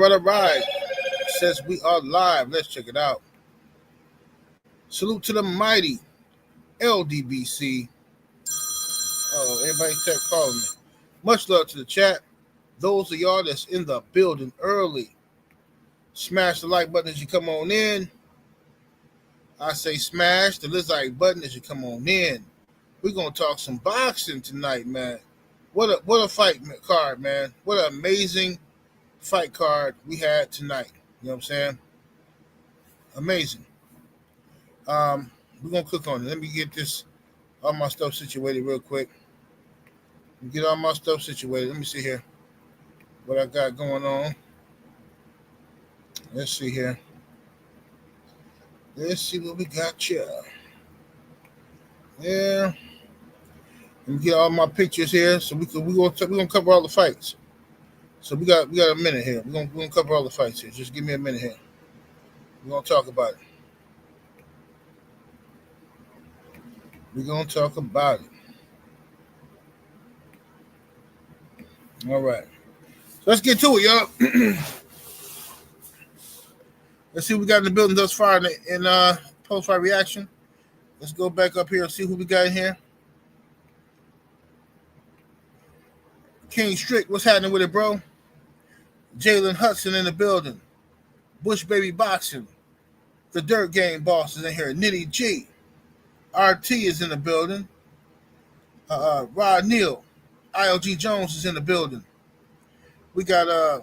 What a ride. Says we are live. Let's check it out. Salute to the mighty LDBC. Oh, everybody kept calling me. Much love to the chat. Those of y'all that's in the building early, smash the like button as you come on in. I say smash the like button as you come on in. We're gonna talk some boxing tonight, man. What a fight card, man. What an amazing fight card we had tonight. You know what I'm saying? Amazing. We're gonna click on it. Let me get all my stuff situated real quick. Get all my stuff situated. Let me see here what I got going on. Let's see here. Let's see what we got here. Yeah. Let me get all my pictures here so we're gonna cover all the fights. So we got a minute here. We're gonna cover all the fights here. Just give me a minute here. We're gonna talk about it. We're gonna talk about it. All right. So let's get to it, y'all. Let's see what we got in the building thus far in post-fight reaction. Let's go back up here and see who we got in here. King Strick, what's happening with it, bro? Jalen Hudson in the building. Bush Baby Boxing. The Dirt Game boss is in here. Nitty G. RT is in the building. Rod Neal. ILG Jones is in the building. We got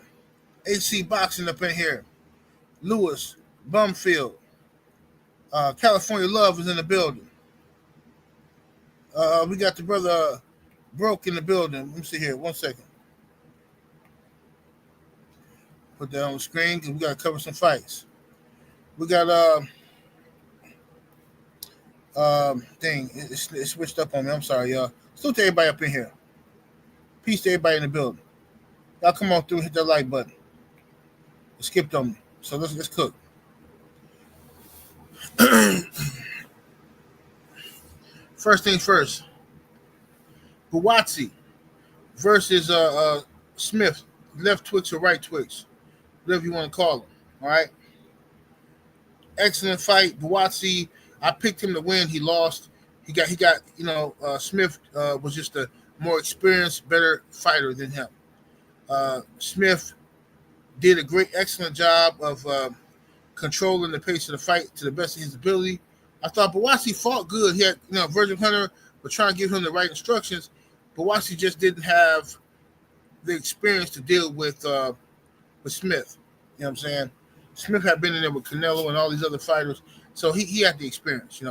AC Boxing up in here. Lewis Bumfield. California Love is in the building. We got the brother Broke in the building. Let me see here. 1 second. Put that on the screen because we got to cover some fights. We got dang, it switched up on me. I'm sorry, y'all. Salute to everybody up in here. Peace to everybody in the building. Y'all come on through and hit that like button. It skipped on me. So let's cook. First thing first. Buatsi versus Smith. Left Twix or right Twix. Whatever you want to call him. All right. Excellent fight. Buatsi, I picked him to win. He lost. He got Smith was just a more experienced, better fighter than him. Smith did a excellent job of controlling the pace of the fight to the best of his ability. I thought Buatsi fought good. He had, Vergil Hunter was trying to give him the right instructions. Buatsi just didn't have the experience to deal with Smith. You know what I'm saying? Smith had been in there with Canelo and all these other fighters, so he had the experience.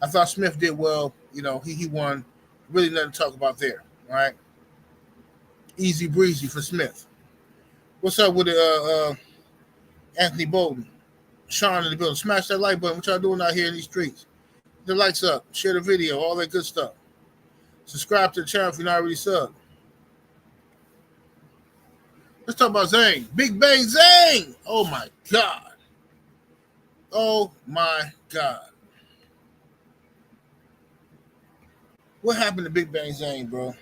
I thought Smith did well. He won. Really nothing to talk about there. All right, easy breezy for Smith. What's up with Anthony Bolden? Sean in the building. Smash that like button. What y'all doing out here in these streets? The lights up. Share the video. All that good stuff. Subscribe to the channel if you're not already subbed. Let's talk about Zang. Big Bang Zang. Oh, my God. Oh, my God. What happened to Big Bang Zang, bro?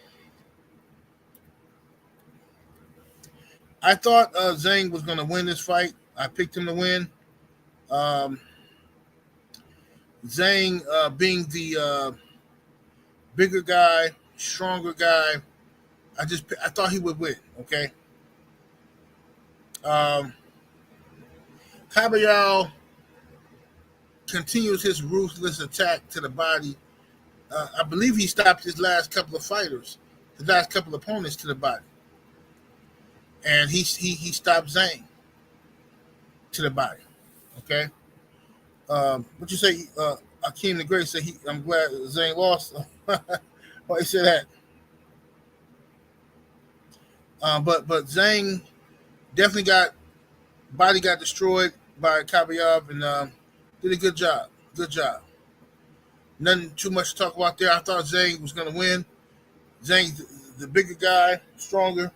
I thought Zang was going to win this fight. I picked him to win. Zang being the bigger guy, stronger guy, I thought he would win, okay? Kabayel continues his ruthless attack to the body. I believe he stopped his last couple of opponents to the body. And he stopped Zang to the body, okay? What you say, Akeem the Great said, I'm glad Zang lost. Why he said that? But Zang definitely got destroyed by Kabaye and did a good job. Good job. Nothing too much to talk about there. I thought Zang was going to win. Zang, the bigger guy, stronger.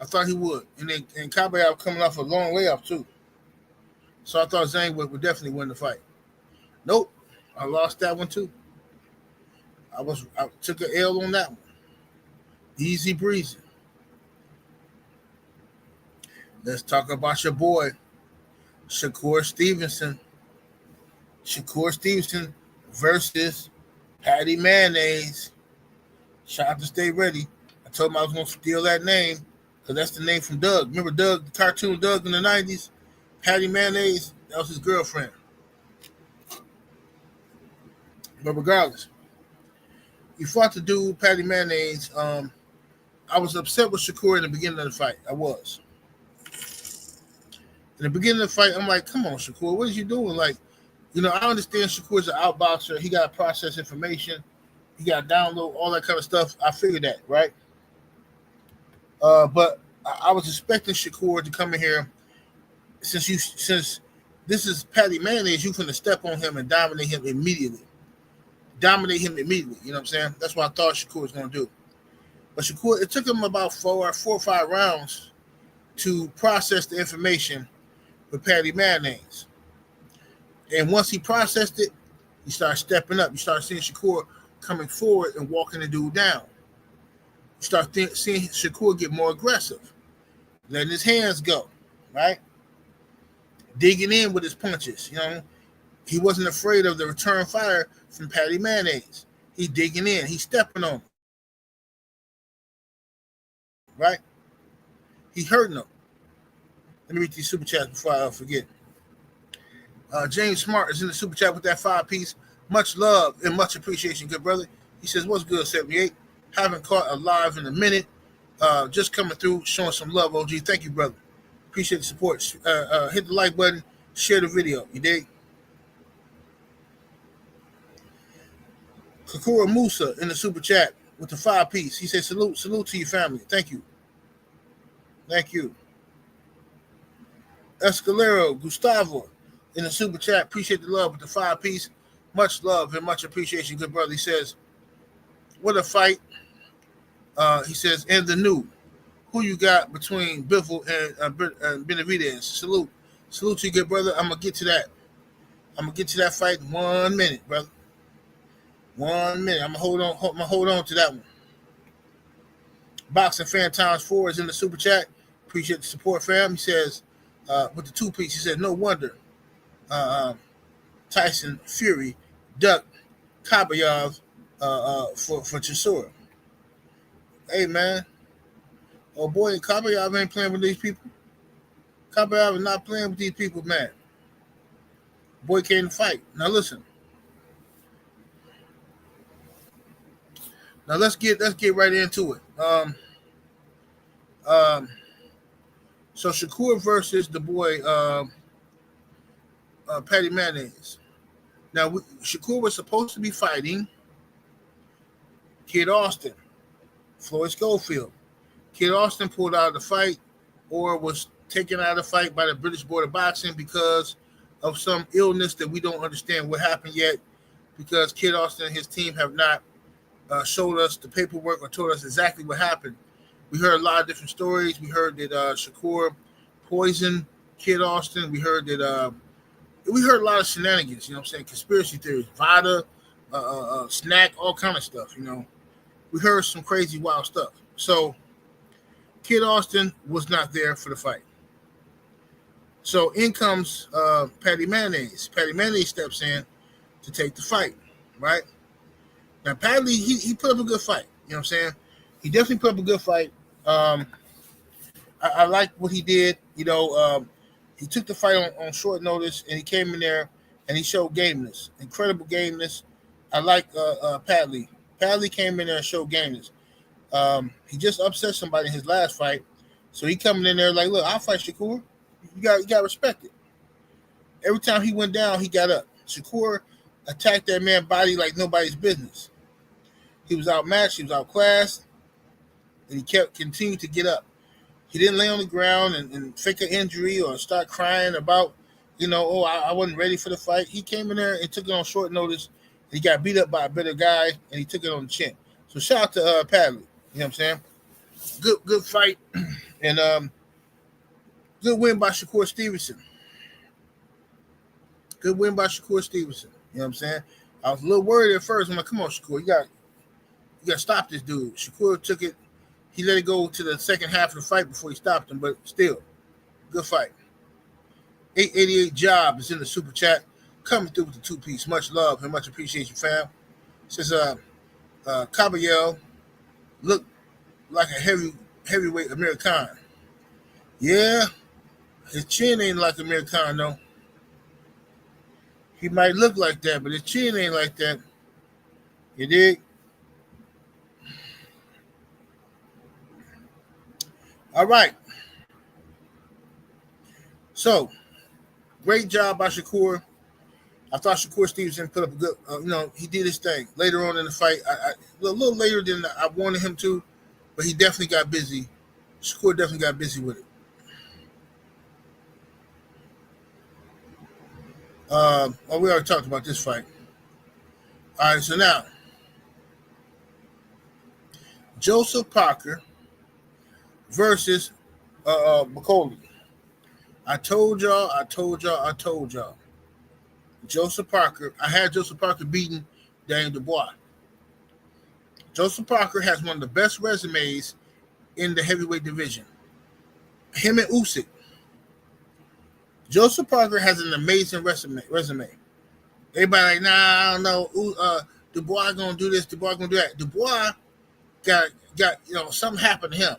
I thought he would. And Kabaye coming off a long layoff too. So I thought Zang would definitely win the fight. Nope. I lost that one too. I took an L on that one. Easy breezy. Let's talk about your boy, Shakur Stevenson. Shakur Stevenson versus Patty Mayonnaise. Shout out to Stay Ready. I told him I was going to steal that name because that's the name from Doug. Remember Doug, the cartoon Doug in the 90s? Patty Mayonnaise, that was his girlfriend. But regardless, he fought the dude, Patty Mayonnaise. I was upset with Shakur in the beginning of the fight. I was. In the beginning of the fight, I'm like, come on, Shakur, what is you doing? Like, I understand Shakur's an outboxer. He got to process information. He got to download all that kind of stuff. I figured that, right? But I was expecting Shakur to come in here since this is Patty Mayonnaise, you finna step on him and dominate him immediately. You know what I'm saying? That's what I thought Shakur was going to do. But Shakur, it took him about 4 or 5 rounds to process the information with Patty Mayonnaise. And once he processed it, he started stepping up. You start seeing Shakur coming forward and walking the dude down. You start seeing Shakur get more aggressive, letting his hands go, right? Digging in with his punches, He wasn't afraid of the return fire from Patty Mayonnaise. He's digging in. He's stepping on him, right? He's hurting him. Let me read these super chats before I forget. James Smart is in the super chat with that 5-piece. Much love and much appreciation, good brother. He says, what's good, 78? Haven't caught a live in a minute. Just coming through, showing some love, OG. Thank you, brother. Appreciate the support. Hit the like button. Share the video. You dig? Kakura Musa in the super chat with the 5-piece. He says, salute to your family. Thank you. Escalero Gustavo in the super chat. Appreciate the love with the 5-piece. Much love and much appreciation, good brother. He says, what a fight. He says, and the new. Who you got between Bivol and Beterbiev? Salute to you, good brother. I'm going to get to that fight in 1 minute, brother. 1 minute. I'm going to hold on to that one. Boxing Fan Times 4 is in the super chat. Appreciate the support, fam. He says, with the 2-piece, he says, no wonder Tyson Fury ducked Kabaye for Chisora. Hey, man. Oh, boy, Kabaye ain't playing with these people. Kabaye is not playing with these people, man. Boy came to fight. Now, listen. Now, let's get right into it. So, Shakur versus the boy Patty Mayonnaise. Now, Shakur was supposed to be fighting Kid Austin, Floyd Schofield. Kid Austin pulled out of the fight or was taken out of the fight by the British Board of Boxing because of some illness that we don't understand what happened yet, because Kid Austin and his team have not showed us the paperwork or told us exactly what happened. We heard a lot of different stories. We heard that Shakur poisoned Kid Austin. We heard that we heard a lot of shenanigans, conspiracy theories, Vada, snack, all kind of stuff, We heard some crazy, wild stuff. So Kid Austin was not there for the fight. So in comes Patty Mayonnaise. Patty Mayonnaise steps in to take the fight, right? Now, Padley, he put up a good fight. You know what I'm saying? He definitely put up a good fight. I like what he did. He took the fight on short notice, and he came in there, and he showed gameness, incredible gameness. I like Padley. Padley came in there and showed gameness. He just upset somebody in his last fight, so he coming in there like, look, I'll fight Shakur. You got to respect it. Every time he went down, he got up. Shakur attacked that man's body like nobody's business. He was outmatched. He was outclassed. And he continued to get up. He didn't lay on the ground and fake an injury or start crying about, I wasn't ready for the fight. He came in there and took it on short notice. He got beat up by a better guy, and he took it on the chin. So shout out to Padley. You know what I'm saying? Good fight. And good win by Shakur Stevenson. You know what I'm saying? I was a little worried at first. I'm like, come on, Shakur, you got to stop this dude. Shakur took it. He let it go to the second half of the fight before he stopped him, but still, Good fight. 888 Job is in the super chat. Coming through with the two-piece. Much love and much appreciation, fam. Says Kabayel look like a heavyweight American. Yeah, his chin ain't like American, though. He might look like that, but his chin ain't like that. You dig? All right. So, great job by Shakur. I thought Shakur Stevenson put up a good, he did his thing. Later on in the fight, a little later than I wanted him to, but he definitely got busy. Shakur definitely got busy with it. We already talked about this fight. All right, so now, Joseph Parker versus Bakole. I told y'all. Joseph Parker, I had Joseph Parker beating Daniel Dubois. Joseph Parker has one of the best resumes in the heavyweight division. Him and Usyk. Joseph Parker has an amazing resume. Everybody like, nah, I don't know. Dubois gonna do this. Dubois gonna do that. Dubois got something happened to him.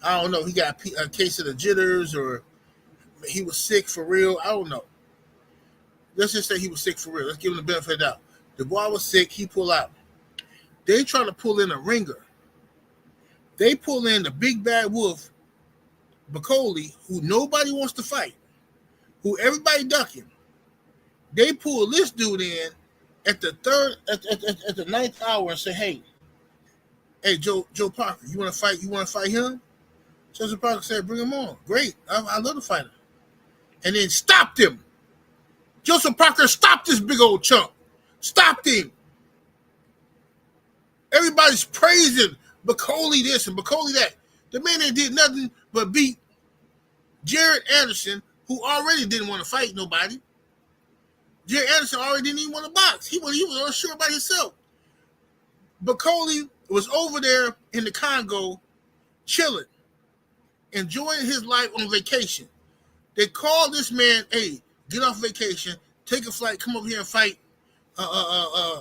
I don't know. He got a case of the jitters, or he was sick for real. I don't know. Let's just say he was sick for real. Let's give him the benefit of the doubt. Dubois was sick. He pulled out. They try to pull in a ringer. They pull in the big bad wolf, Bakole, who nobody wants to fight, who everybody ducking. They pull this dude in at the ninth hour and say, hey, Joe Parker, you want to fight? You want to fight him? Joseph Parker said, bring him on. Great. I love the fighter. And then stopped him. Joseph Parker stopped this big old chump. Stopped him. Everybody's praising Bakole this and Bakole that. The man that did nothing but beat Jared Anderson, who already didn't want to fight nobody. Jared Anderson already didn't even want to box. He was unsure about himself. Bakole was over there in the Congo chilling, enjoying his life on vacation. They called this man, hey, get off vacation, take a flight, come over here and fight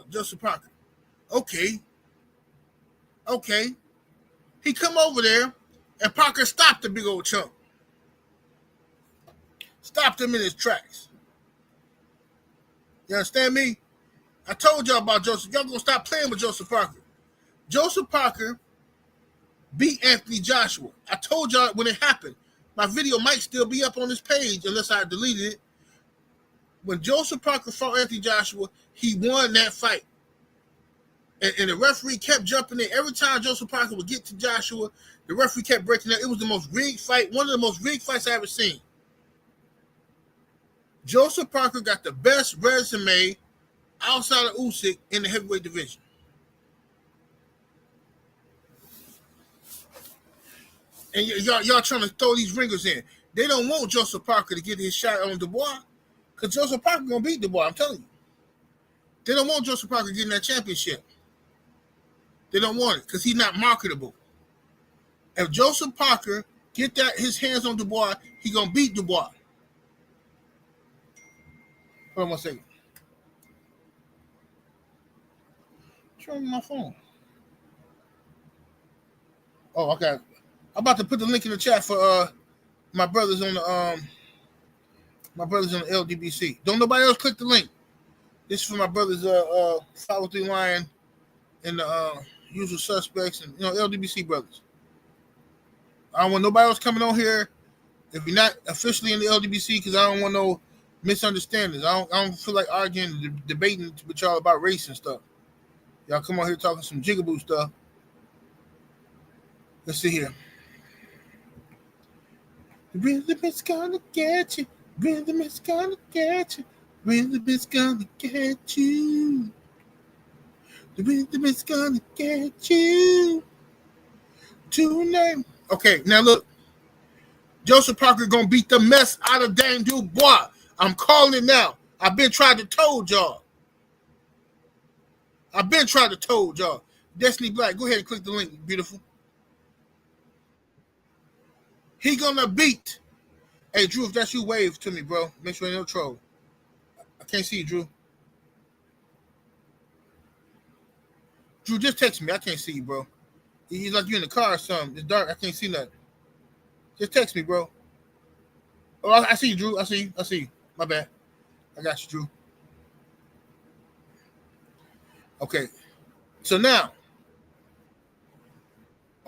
Joseph Parker. Okay. He come over there, and Parker stopped the big old chump. Stopped him in his tracks. You understand me? I told y'all about Joseph. Y'all gonna stop playing with Joseph Parker. Joseph Parker beat Anthony Joshua. I told y'all when it happened. My video might still be up on this page unless I deleted it. When Joseph Parker fought Anthony Joshua, he won that fight. And the referee kept jumping in. Every time Joseph Parker would get to Joshua, the referee kept breaking out. It was the most rigged fight, one of the most rigged fights I ever seen. Joseph Parker got the best resume outside of Usyk in the heavyweight division. And y'all trying to throw these ringers in. They don't want Joseph Parker to get his shot on Dubois, because Joseph Parker going to beat Dubois, I'm telling you. They don't want Joseph Parker getting that championship. They don't want it because he's not marketable. If Joseph Parker get his hands on Dubois, he going to beat Dubois. Hold on one second. Turn my phone. Oh, okay. I'm about to put the link in the chat for my brothers on the LDBC. Don't nobody else click the link. This is for my brothers Follow Through Line and the Usual Suspects and LDBC brothers. I don't want nobody else coming on here if you're not officially in the LDBC, because I don't want no misunderstandings. I don't feel like arguing, debating with y'all about race and stuff. Y'all come on here talking some jigaboo stuff. Let's see here. The rhythm is gonna get you. Rhythm is gonna get you. Rhythm is gonna get you. The rhythm is gonna get you tonight. Okay, now look. Joseph Parker gonna beat the mess out of Daniel Dubois. I'm calling it now. I've been trying to told y'all. Destiny Black, go ahead and click the link, beautiful. He gonna beat Hey, Drew, if that's you, wave to me, bro. Make sure ain't no troll. I can't see you, Drew. Drew, just text me. I can't see you, bro. He's like you in the car or something. It's dark. I can't see nothing. Just text me, bro. Oh, I see you, Drew. I see you. I see you. My bad. I got you, Drew. Okay. So now,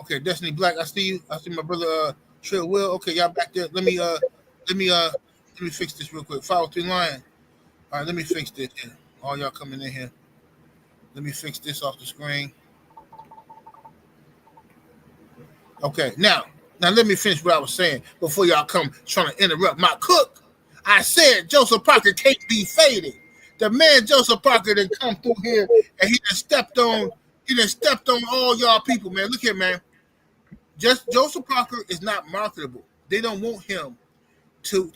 okay, Destiny Black. I see you. I see my brother Trail Will. Okay, y'all back there. Let me fix this real quick. Follow through line. All right, let me fix this here. All y'all coming in here. Let me fix this off the screen. Okay, now let me finish what I was saying before y'all come trying to interrupt my cook. I said Joseph Parker can't be faded. The man Joseph Parker done come through here and he done stepped on all y'all people, man. Look here, man. Just Joseph Parker is not marketable. They don't want him to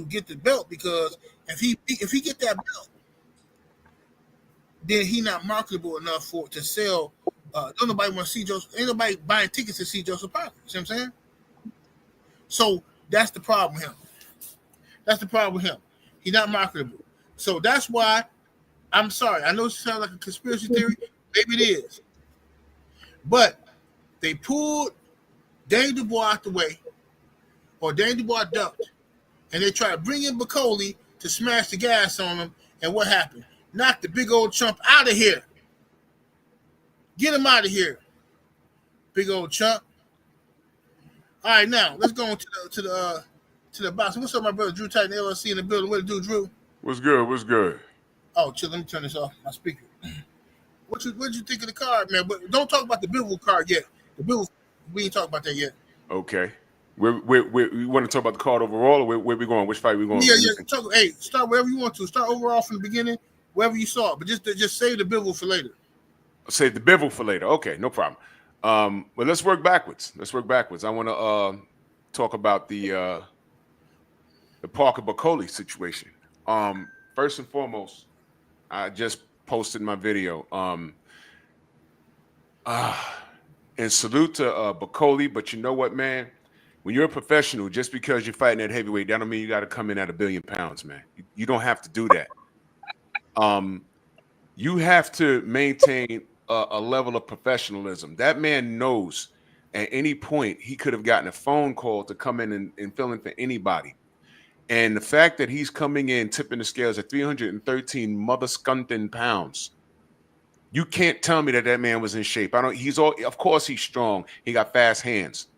get the belt because if he get that belt, then he not marketable enough to sell. Don't nobody want to see Joseph. Ain't nobody buying tickets to see Joseph Parker. You see what I'm saying? So that's the problem with him. That's the problem with him. He's not marketable. So that's why I'm sorry. I know it sounds like a conspiracy theory. Maybe it is. But they pulled Dane Dubois out the way, or Dane Dubois ducked, and they tried to bring in Bakole to smash the gas on him. And what happened? Knock the big old chump out of here. Get him out of here, big old chump. All right, now let's go on to the box. What's up, my brother Drew Titan LLC in the building? What to do, Drew? What's good? What's good? Oh, chill. Let me turn this off my speaker. What you think of the card, man? But don't talk about the Bivol card yet. The Bivol, we ain't talking about that yet. Okay. We want to talk about the card overall, or where we going? Which fight we going? Yeah. Hey, start wherever you want to. Start overall from the beginning, wherever you saw it. But just save the Bivol for later. Save the Bivol for later. Okay, no problem. Well, let's work backwards. I want to talk about the Parker Bakole situation. First and foremost, I just posted my video. And salute to Bakole, but you know what, man? When you're a professional, just because you're fighting at heavyweight, that don't mean you got to come in at 1 billion pounds, man. You don't have to do that. You have to maintain a level of professionalism. That man knows at any point he could have gotten a phone call to come in and fill in for anybody. And the fact that he's coming in tipping the scales at 313 mother skunting pounds, you can't tell me that man was in shape. Of course he's strong. He got fast hands.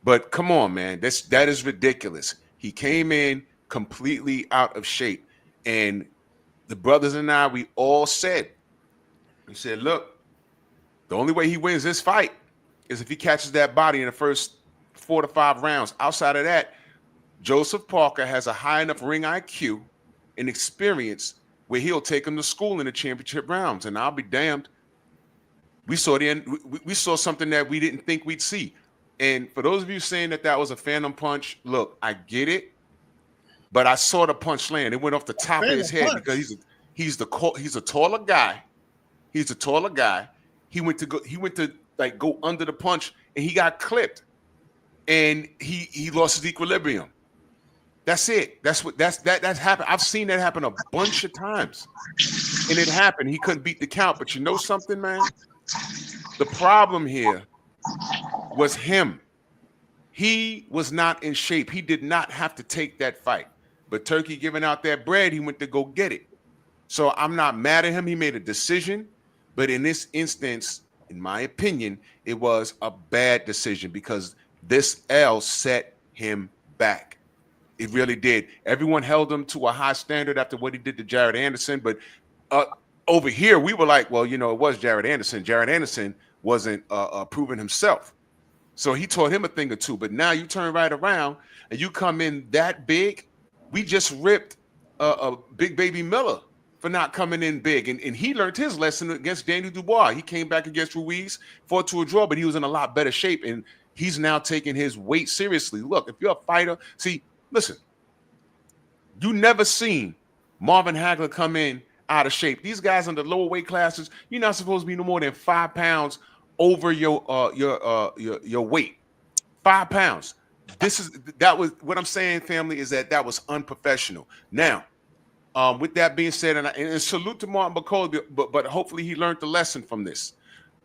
But come on, man, that is ridiculous. He came in completely out of shape. And the brothers and I, we all said, look, the only way he wins this fight is if he catches that body in the first 4 to 5 rounds. Outside of that, Joseph Parker has a high enough ring IQ and experience where he'll take him to school in the championship rounds. And I'll be damned. We saw something that we didn't think we'd see. And for those of you saying that was a phantom punch, look, I get it, but I saw the punch land. It went off the top of his head because he's a taller guy. He's a taller guy. He went to like go under the punch and he got clipped, and he lost his equilibrium. That's it. That's happened. I've seen that happen a bunch of times, and it happened. He couldn't beat the count. But you know something, man? The problem here was him. He was not in shape. He did not have to take that fight. But Turkey giving out that bread, he went to go get it. So I'm not mad at him. He made a decision. But in this instance, in my opinion, it was a bad decision because this L set him back. It really did. Everyone held him to a high standard after what he did to Jared Anderson. But over here, we were like, well, it was Jared Anderson. Jared Anderson wasn't proving himself. So he taught him a thing or two. But now you turn right around and you come in that big. We just ripped a Big Baby Miller for not coming in big. And he learned his lesson against Daniel Dubois. He came back against Ruiz, fought to a draw, but he was in a lot better shape. And he's now taking his weight seriously. Look, if you're a fighter, listen, you never seen Marvin Hagler come in out of shape. These guys in the lower weight classes, you're not supposed to be no more than 5 pounds over your weight. 5 pounds. That was what I'm saying, family, is that was unprofessional. Now, with that being said, and salute to Martin Bakole, but hopefully he learned the lesson from this.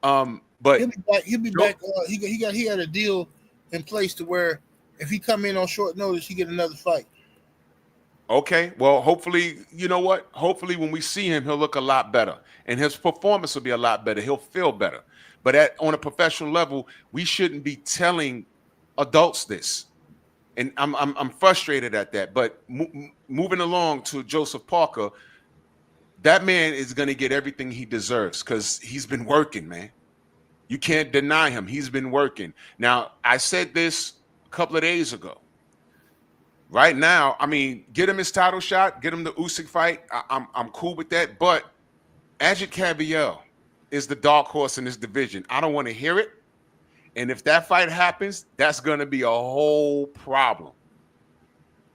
But he'll be back. He'll be back. He had a deal in place to where if he come in on short notice, he get another fight. Okay, well, hopefully, you know what? Hopefully, when we see him, he'll look a lot better, and his performance will be a lot better. He'll feel better. But on a professional level, we shouldn't be telling adults this, and I'm frustrated at that. But moving along to Joseph Parker, that man is going to get everything he deserves because he's been working, man. You can't deny him. He's been working. Now, I said this a couple of days ago. Right now, I mean, get him his title shot, get him the Usyk fight. I'm cool with that. But Agit Kabayel is the dark horse in this division. I don't want to hear it. And if that fight happens, that's going to be a whole problem.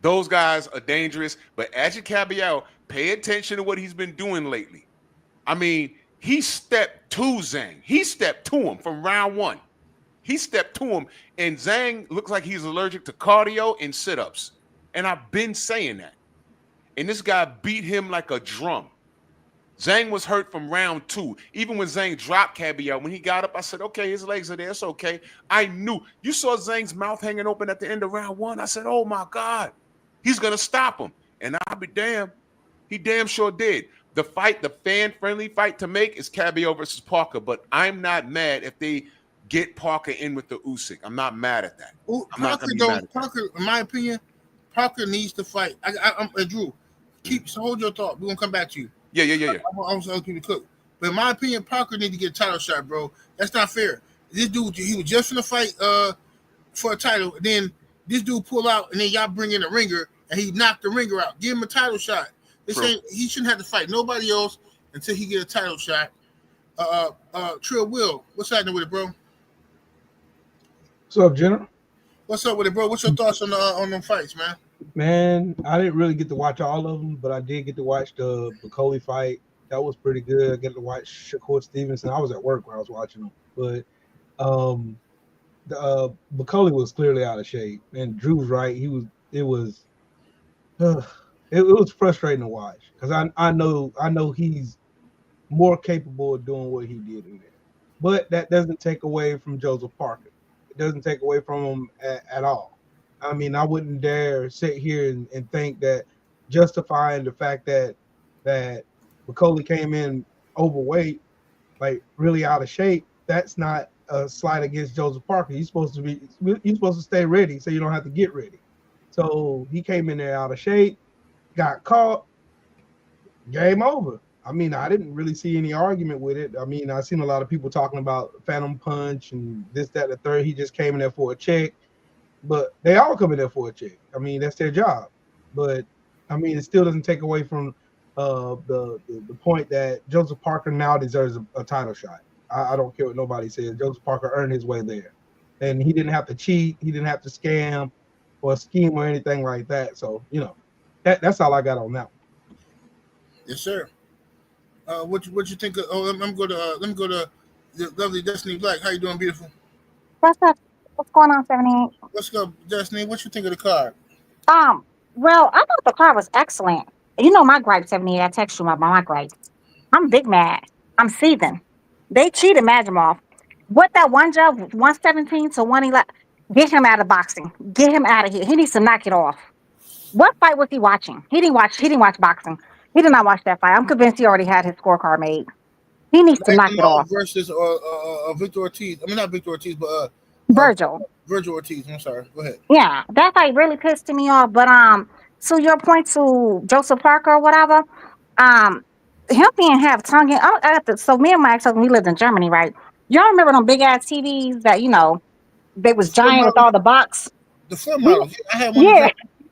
Those guys are dangerous. But Agit Kabayel, pay attention to what he's been doing lately. I mean, he stepped to Zang. He stepped to him from round one. He stepped to him, and Zang looks like he's allergic to cardio and sit-ups. And I've been saying that. And this guy beat him like a drum. Zang was hurt from round two. Even when Zang dropped Kabayel, when he got up, I said, okay, his legs are there. It's okay. I knew. You saw Zang's mouth hanging open at the end of round one. I said, oh, my God. He's going to stop him. And I'll be damned. He damn sure did. The fight, the fan-friendly fight to make is Kabayel versus Parker. But I'm not mad if they get Parker in with the Usyk. I'm not mad at that. Parker, in my opinion, Parker needs to fight. I'm Drew. Hold your thought. We're gonna come back to you. Yeah. I'm gonna keep it cook. But in my opinion, Parker need to get a title shot, bro. That's not fair. This dude, he was just gonna fight for a title, and then this dude pull out, and then y'all bring in a ringer, and he knocked the ringer out. Give him a title shot. He shouldn't have to fight nobody else until he get a title shot. Trill Will, what's happening with it, bro? What's up, Jenna? What's up with it, bro? What's your thoughts on them fights, man? Man, I didn't really get to watch all of them, but I did get to watch the Bakole fight. That was pretty good. I get to watch Shakur Stevenson. I was at work when I was watching them, but Bakole was clearly out of shape. And Drew's right. It was frustrating to watch because I know he's more capable of doing what he did in there, but that doesn't take away from Joseph Parker. It doesn't take away from him at all. I mean, I wouldn't dare sit here and think that justifying the fact that Bakole came in overweight, like really out of shape, that's not a slight against Joseph Parker. You're supposed to stay ready so you don't have to get ready. So he came in there out of shape, got caught, game over. I mean, I didn't really see any argument with it. I mean, I've seen a lot of people talking about Phantom Punch and this, that, and the third. He just came in there for a check. But they all come in there for a check. I mean, that's their job. But, I mean, it still doesn't take away from the point that Joseph Parker now deserves a title shot. I don't care what nobody says. Joseph Parker earned his way there. And he didn't have to cheat. He didn't have to scam or scheme or anything like that. So, that's all I got on that one. Yes, sir. What you think of? Let me go to the lovely Destiny Black. How you doing, beautiful? What's up? What's going on, 78? What's up, Destiny? What you think of the card? Well, I thought the card was excellent. You know my gripe, 78. I text you about my gripe. I'm big mad. I'm seething. They cheated Madrimov. What that one judge, 117 to 111, get him out of boxing. Get him out of here. He needs to knock it off. What fight was he watching? He didn't watch boxing. He did not watch that fight. I'm convinced he already had his scorecard made. He needs to knock it off. Versus Victor Ortiz. I mean, not Victor Ortiz, but Vergil. Vergil Ortiz. I'm sorry. Go ahead. Yeah, that fight really pissed me off. But to your point to Joseph Parker or whatever, him being half tongue. So me and my ex-husband, we lived in Germany, right? Y'all remember them big ass TVs that they was giant with all the box? The floor models. I had one. Yeah.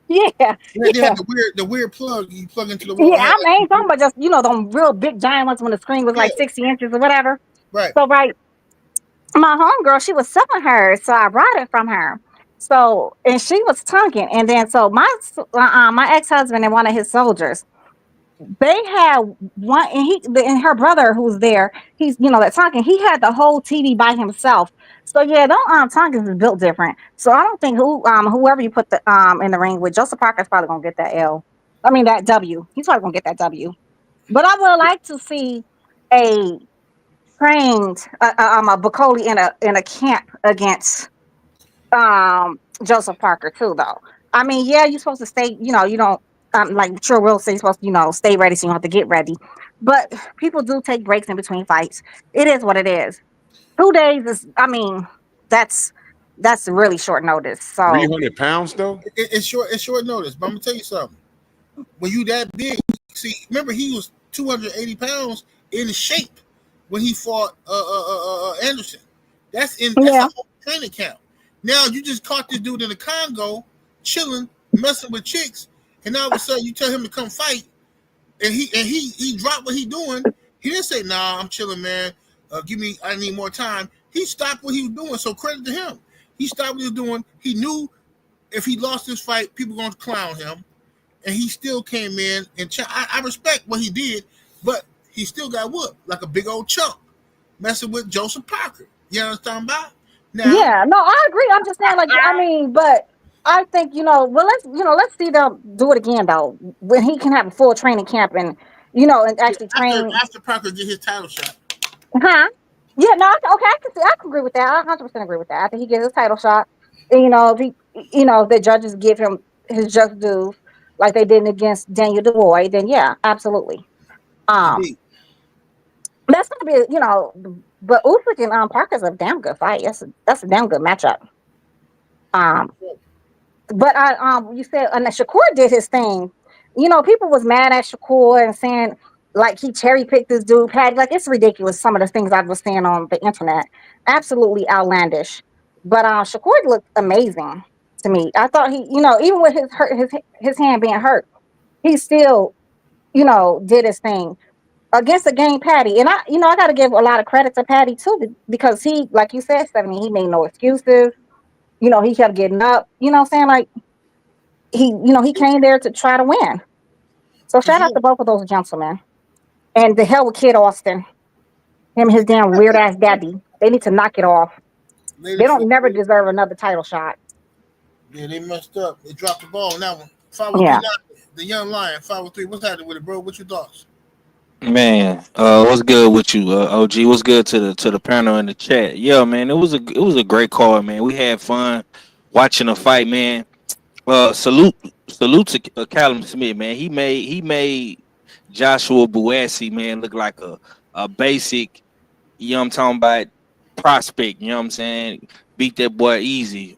They had the weird plug you plug into the wall. Yeah, I ain't talking about just them real big giant ones when the screen was like 60 inches or whatever. Right. So my homegirl, she was selling hers, so I bought it from her. So and she was tonguing, and then so my ex-husband and one of his soldiers, they had one, and her brother who was there, he's that Tonkin, he had the whole TV by himself. So yeah, those Tonkins is built different. So I don't think whoever you put the in the ring with, Joseph Parker's probably gonna get that L. I mean that W. He's probably gonna get that W. But I would like to see a trained a Bakole in a camp against Joseph Parker too, though. I mean, yeah, you're supposed to stay, you don't like Sure will say you're supposed to, stay ready so you don't have to get ready. But people do take breaks in between fights. It is what it is. 2 days is, I mean, that's really short notice. So 300 pounds though. It's short notice. But I'm gonna tell you something. When you that big, see, remember he was 280 pounds in shape when he fought Anderson. That's a whole training camp. Now you just caught this dude in the Congo, chilling, messing with chicks, and all of a sudden you tell him to come fight, and he dropped what he doing. He didn't say, "Nah, I'm chilling, man. I need more time." He stopped what he was doing. So credit to him. He stopped what he was doing. He knew if he lost this fight, people were going to clown him, and he still came in and I respect what he did, but he still got whooped like a big old chump, messing with Joseph Parker. You know what I'm talking about? Now, yeah, no, I agree. I'm just saying, like, I mean, but I think well, let's see them do it again though, when he can have a full training camp and and actually train after Parker get his title shot. Huh? Yeah, no, okay, I can agree with that. I 100% agree with that. After he gets his title shot, and, if he, if the judges give him his just dues, like they did against Daniel Dubois, then yeah, absolutely. Indeed. That's gonna be, but Usyk and Parker's a damn good fight. That's a damn good matchup. But you said, and Shakur did his thing. People was mad at Shakur and saying like he cherry picked this dude, Padley. Like it's ridiculous. Some of the things I was seeing on the internet, absolutely outlandish. But Shakur looked amazing to me. I thought he, even with his hand being hurt, he still, did his thing against a game Patty. And I got to give a lot of credit to Patty too, because he, like you said, Stephanie, he made no excuses. He kept getting up. You know what I'm saying? Like he came there to try to win. So shout out to both of those gentlemen. And the hell with Kid Austin. Him and his damn weird ass daddy. They need to knock it off. They don't never deserve another title shot. Yeah, they messed up. They dropped the ball on that one. 503, the young lion, 503. What's happening with it, bro? What's your thoughts? Man, what's good with you, OG? What's good to the panel in the chat? Yeah, man, it was a great call, man. We had fun watching the fight, man. Salute to Callum Smith, man. He made Joshua Buatsi, man, look like a basic, I'm talking about, prospect. You know what I'm saying? Beat that boy easy.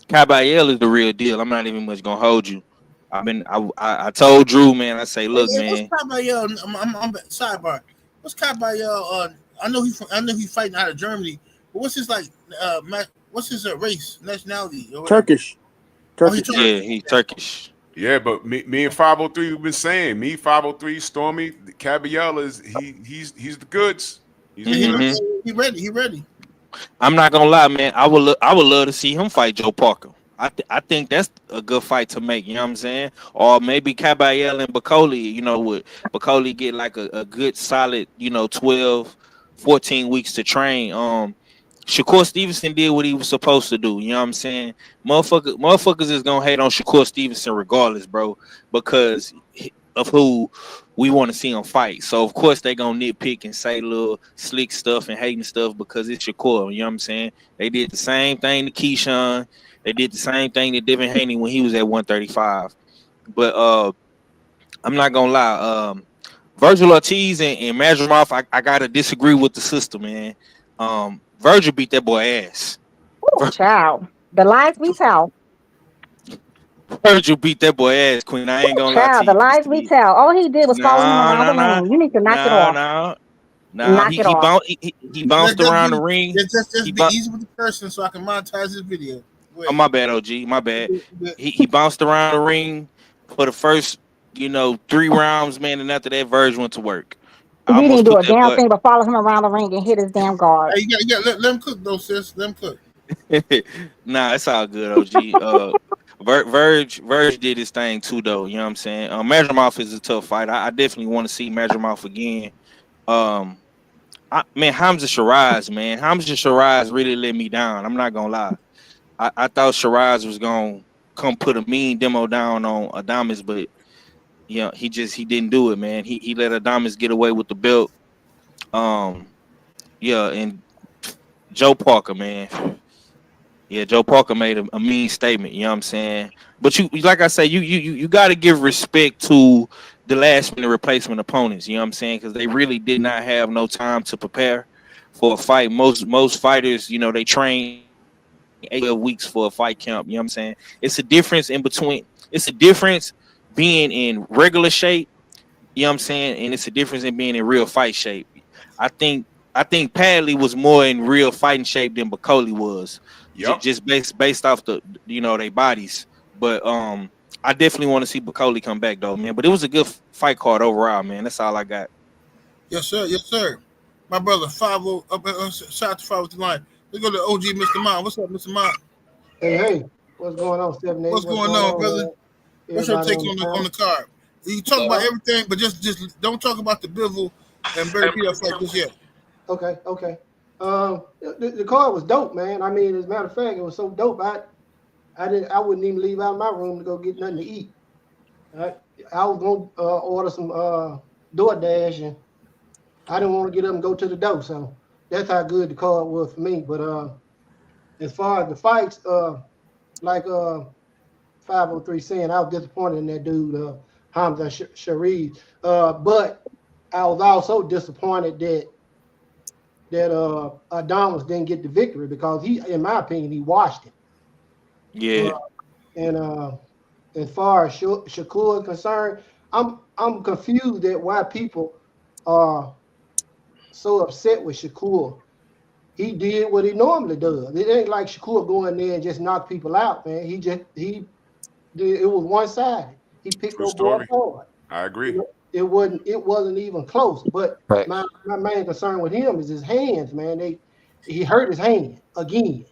Kabayel is the real deal. I'm not even much gonna hold you. I told Drew, man. I say, look, man. What's Kabayel? I'm sidebar. What's Kabayel? I know he's fighting out of Germany. But what's his what's his race, nationality? Turkish. Yeah, he's Turkish. Yeah, but me and 503 have been saying, 503 Stormy, Kabayel he's the goods. He ready. I'm not gonna lie, man. I would love to see him fight Joe Parker. I think that's a good fight to make. You know what I'm saying? Or maybe Kabayel and Bakole. Would Bakole get like a good solid, 12, 14 weeks to train? Shakur Stevenson did what he was supposed to do. You know what I'm saying? Motherfuckers is gonna hate on Shakur Stevenson regardless, bro, because of who we want to see him fight. So of course they gonna nitpick and say little slick stuff and hating stuff because it's Shakur. You know what I'm saying? They did the same thing to Keyshawn. They did the same thing to Devin Haney when he was at 135. But I'm not gonna lie. Vergil Ortiz and Madrimov, I gotta disagree with the sister, man. Vergil beat that boy ass. Oh, child. The lies we tell. Vergil beat that boy ass, Queen. I ain't gonna lie to you. The lies we tell. All he did was follow him around the ring. You need to knock it off. He bounced around the ring. Just be easy with the person so I can monetize this video. Oh, my bad, OG. My bad. He bounced around the ring for the first, 3 rounds, man, and after that, Vergil went to work. He didn't do a damn thing but follow him around the ring and hit his damn guard. Hey, you gotta let him cook though, sis. Let him cook. Nah, it's all good, OG. Verge did his thing too, though. You know what I'm saying? Madrimov is a tough fight. I definitely want to see Madrimov again. Man, Hamzah Sheeraz, man. Hamzah Sheeraz really let me down. I'm not gonna lie. I thought Sheeraz was gonna come put a mean demo down on Adames, but he didn't do it, man. He let Adames get away with the belt. And Joe Parker, man. Yeah, Joe Parker made a mean statement, you know what I'm saying? But you like I say, you gotta give respect to the last minute replacement opponents, you know what I'm saying? Because they really did not have no time to prepare for a fight. Most fighters, they train 8 weeks for a fight camp, you know what I'm saying? It's a difference being in regular shape, you know what I'm saying, and it's a difference in being in real fight shape. I think Padley was more in real fighting shape than Bakole was. Yep. Just based off the their bodies. But I definitely want to see Bakole come back though, man. But it was a good fight card overall, man. That's all I got. Yes, sir. Yes, sir. My brother, 50 shout out to 5 with the line. Let's go to OG Mr. Mom. What's up, Mr. Mom? Hey, what's going on, 7-8? What's going on, brother? What's your take on the card? You can talk about everything, but just don't talk about the Bivol and Beterbiev fight just yet. Okay. The card was dope, man. I mean, as a matter of fact, it was so dope. I wouldn't even leave out my room to go get nothing to eat. I was gonna order some DoorDash, and I didn't want to get up and go to the door. So that's how good the card was for me. But as far as the fights, like 503 saying, I was disappointed in that dude, Hamzah Sheeraz. But I was also disappointed that Adames didn't get the victory because he, in my opinion, he washed him. Yeah. And as far as Shakur is concerned, I'm confused at why people are so upset with Shakur. He did what he normally does. It ain't like Shakur going there and just knock people out, man. He did. It was one-sided. He picked those boys hard. I agree. It wasn't even close. But my main concern with him is his hands, man. He hurt his hand again.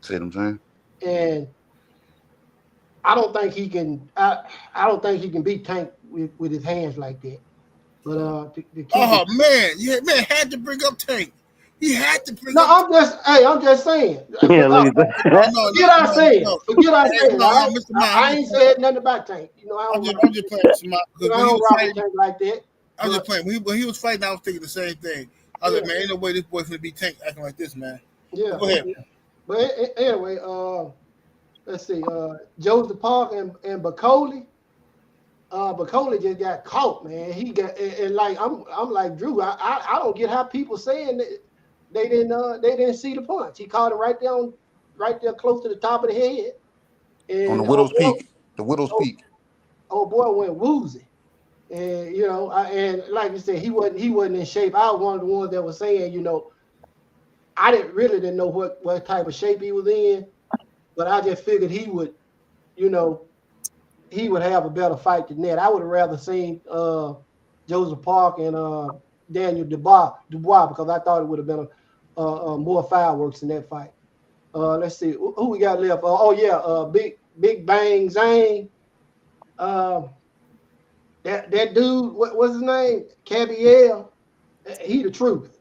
See what I'm saying? And I don't think he can. I don't think he can beat Tank with his hands like that. But man had to bring up Tank. He had to bring up. I'm just saying. Yeah, look at that. Forget I said. I ain't said nothing about Tank. I'm just playing with Samad. I don't rock Tank like that. I'm just playing. When he was fighting, I was thinking the same thing. I was like, man, ain't no way this boy's gonna be Tank acting like this, man. Yeah. Go ahead. Yeah. But anyway, let's see. Joseph Park and Bakole. Bakole just got caught, man. He got and like I'm like Drew. I don't get how people saying that they didn't see the punch. He caught it right there close to the top of the head. And on the Widow's Peak. The Widow's Peak. Oh boy went woozy. And and like you said, he wasn't in shape. I was one of the ones that was saying, I didn't know what type of shape he was in, but I just figured he would, he would have a better fight than that. I would have rather seen Joseph Park and Daniel Dubois because I thought it would have been more fireworks in that fight. Let's see who we got left. Big Bang Zang. That dude, what's his name? Kabayel. He the truth.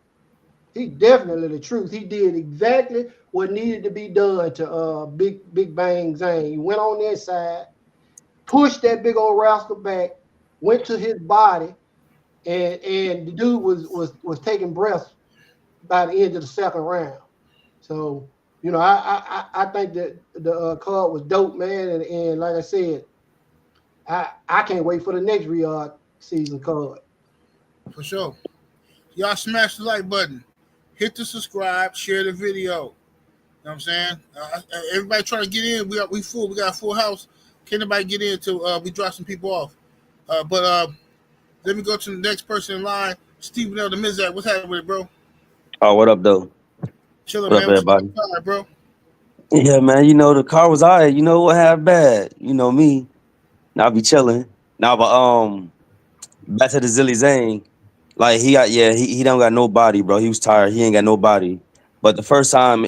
He definitely the truth. He did exactly what needed to be done to Big Bang Zang. He went on that side, pushed that big old rascal back, went to his body, and the dude was taking breaths by the end of the second round. So, I think that the card was dope, man, and like I said, I can't wait for the next Riyadh season card. For sure. Y'all smash the like button. Hit the subscribe. Share the video. You know what I'm saying? Everybody trying to get in. We full. We got a full house. Can't nobody get in until we drop some people off. But let me go to the next person in line. Steven L. the Mizak. What's happening with it, bro? Oh, what up, though? Chilling, What man. up, everybody? Car, bro? Yeah, man. The car was all right. What half bad? Me. Now I be chilling. Now, but back to the Zhilei Zang. Like he don't got no body, bro. He was tired. He ain't got no body. But the first time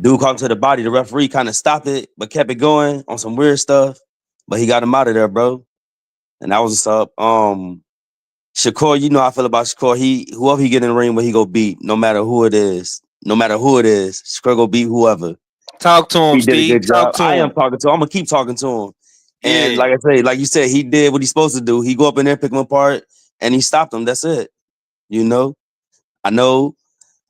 Dude caught him to the body. The referee kind of stopped it, but kept it going on some weird stuff. But he got him out of there, bro. And that was what's up. Shakur, you know how I feel about Shakur. Whoever he get in the ring with, he go beat, no matter who it is. No matter who it is, Shakur go beat whoever. Talk to him, He did a Steve. good Talk job. to I him. am talking to him. I'm gonna keep talking to him. And Yeah. like I say, like you said, he did what he's supposed to do. He go up in there, pick him apart, and he stopped him. That's it. You know, I know.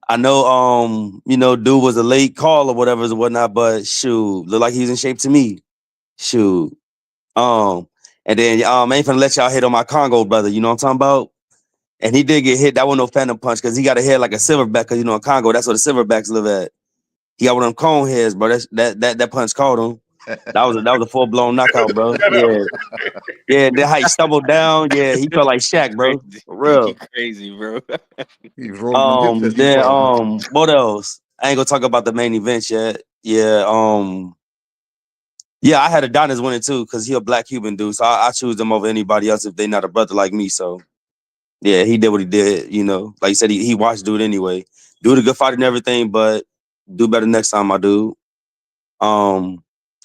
Dude was a late call or whatever and whatnot, but shoot, look like he's in shape to me. Shoot. And then I ain't finna let y'all hit on my Congo brother. You know what I'm talking about? And he did get hit. That wasn't no phantom punch because he got a head like a silverback. Cause in Congo, that's where the silverbacks live at. He got one of them cone heads, bro. That punch caught him. That was a full blown knockout, bro. Yeah. Yeah, then how he stumbled down. Yeah, he felt like Shaq, bro. For You real. crazy, bro. He was rolling them hips as he fought. What else? I ain't gonna talk about the main event yet. Yeah, I had Adonis winning too, because he a black Cuban dude. So I choose him over anybody else if they not a brother like me. So yeah, he did what he did, Like you said, he watched dude anyway. Dude a good fighter and everything, but do better next time, my dude.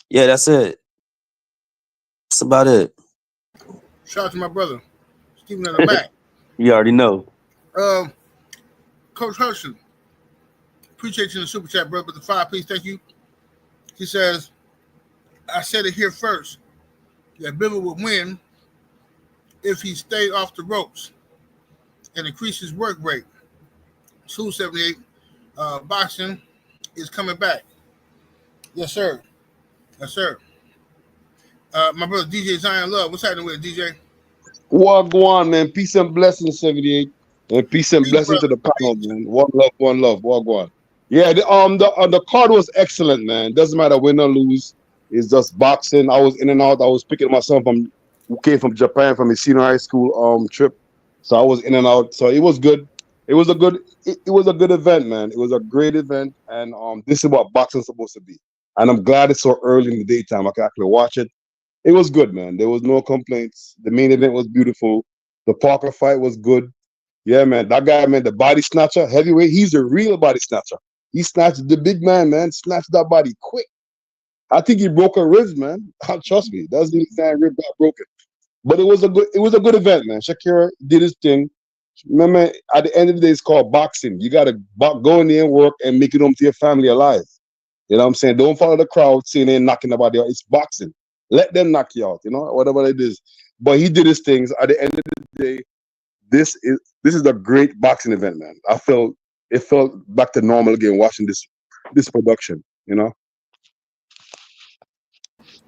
Yeah, that's it. That's about it. Shout out to my brother, Steven in the back. You already know. Coach Herschel, appreciate you in the super chat, brother. With the 5 piece, thank you. He says, I said it here first that Bivol would win if he stayed off the ropes and increased his work rate. 278, boxing is coming back. Yes, sir. Yes, sir. My brother DJ Zion Love, what's happening with it, DJ? Wagwan, man. Peace and blessings, 78. And peace and Peace, blessings to brother. the panel, man. One love, one love. Wagwan. Yeah, the card was excellent, man. Doesn't matter win or lose. It's just boxing. I was in and out. I was picking my son who came from Japan from his senior high school trip. So I was in and out. So it was good. It was a good event, man. It was a great event. And this is what boxing's supposed to be. And I'm glad it's so early in the daytime. I can actually watch it. It was good, man. There was no complaints. The main event was beautiful. The Parker fight was good. Yeah, man. That guy, man, the body snatcher, heavyweight, he's a real body snatcher. He snatched the big man, snatched that body quick. I think he broke a rib, man. Trust me, that's the reason rib got broken. But it was a good event, man. Shakur did his thing. Remember, at the end of the day, it's called boxing. You gotta go in there and work and make it home to your family alive. You know what I'm saying? Don't follow the crowd saying they're knocking nobody out. It's boxing. Let them knock you out, whatever it is. But he did his things. At the end of the day, this is a great boxing event, man. It felt back to normal again watching this production,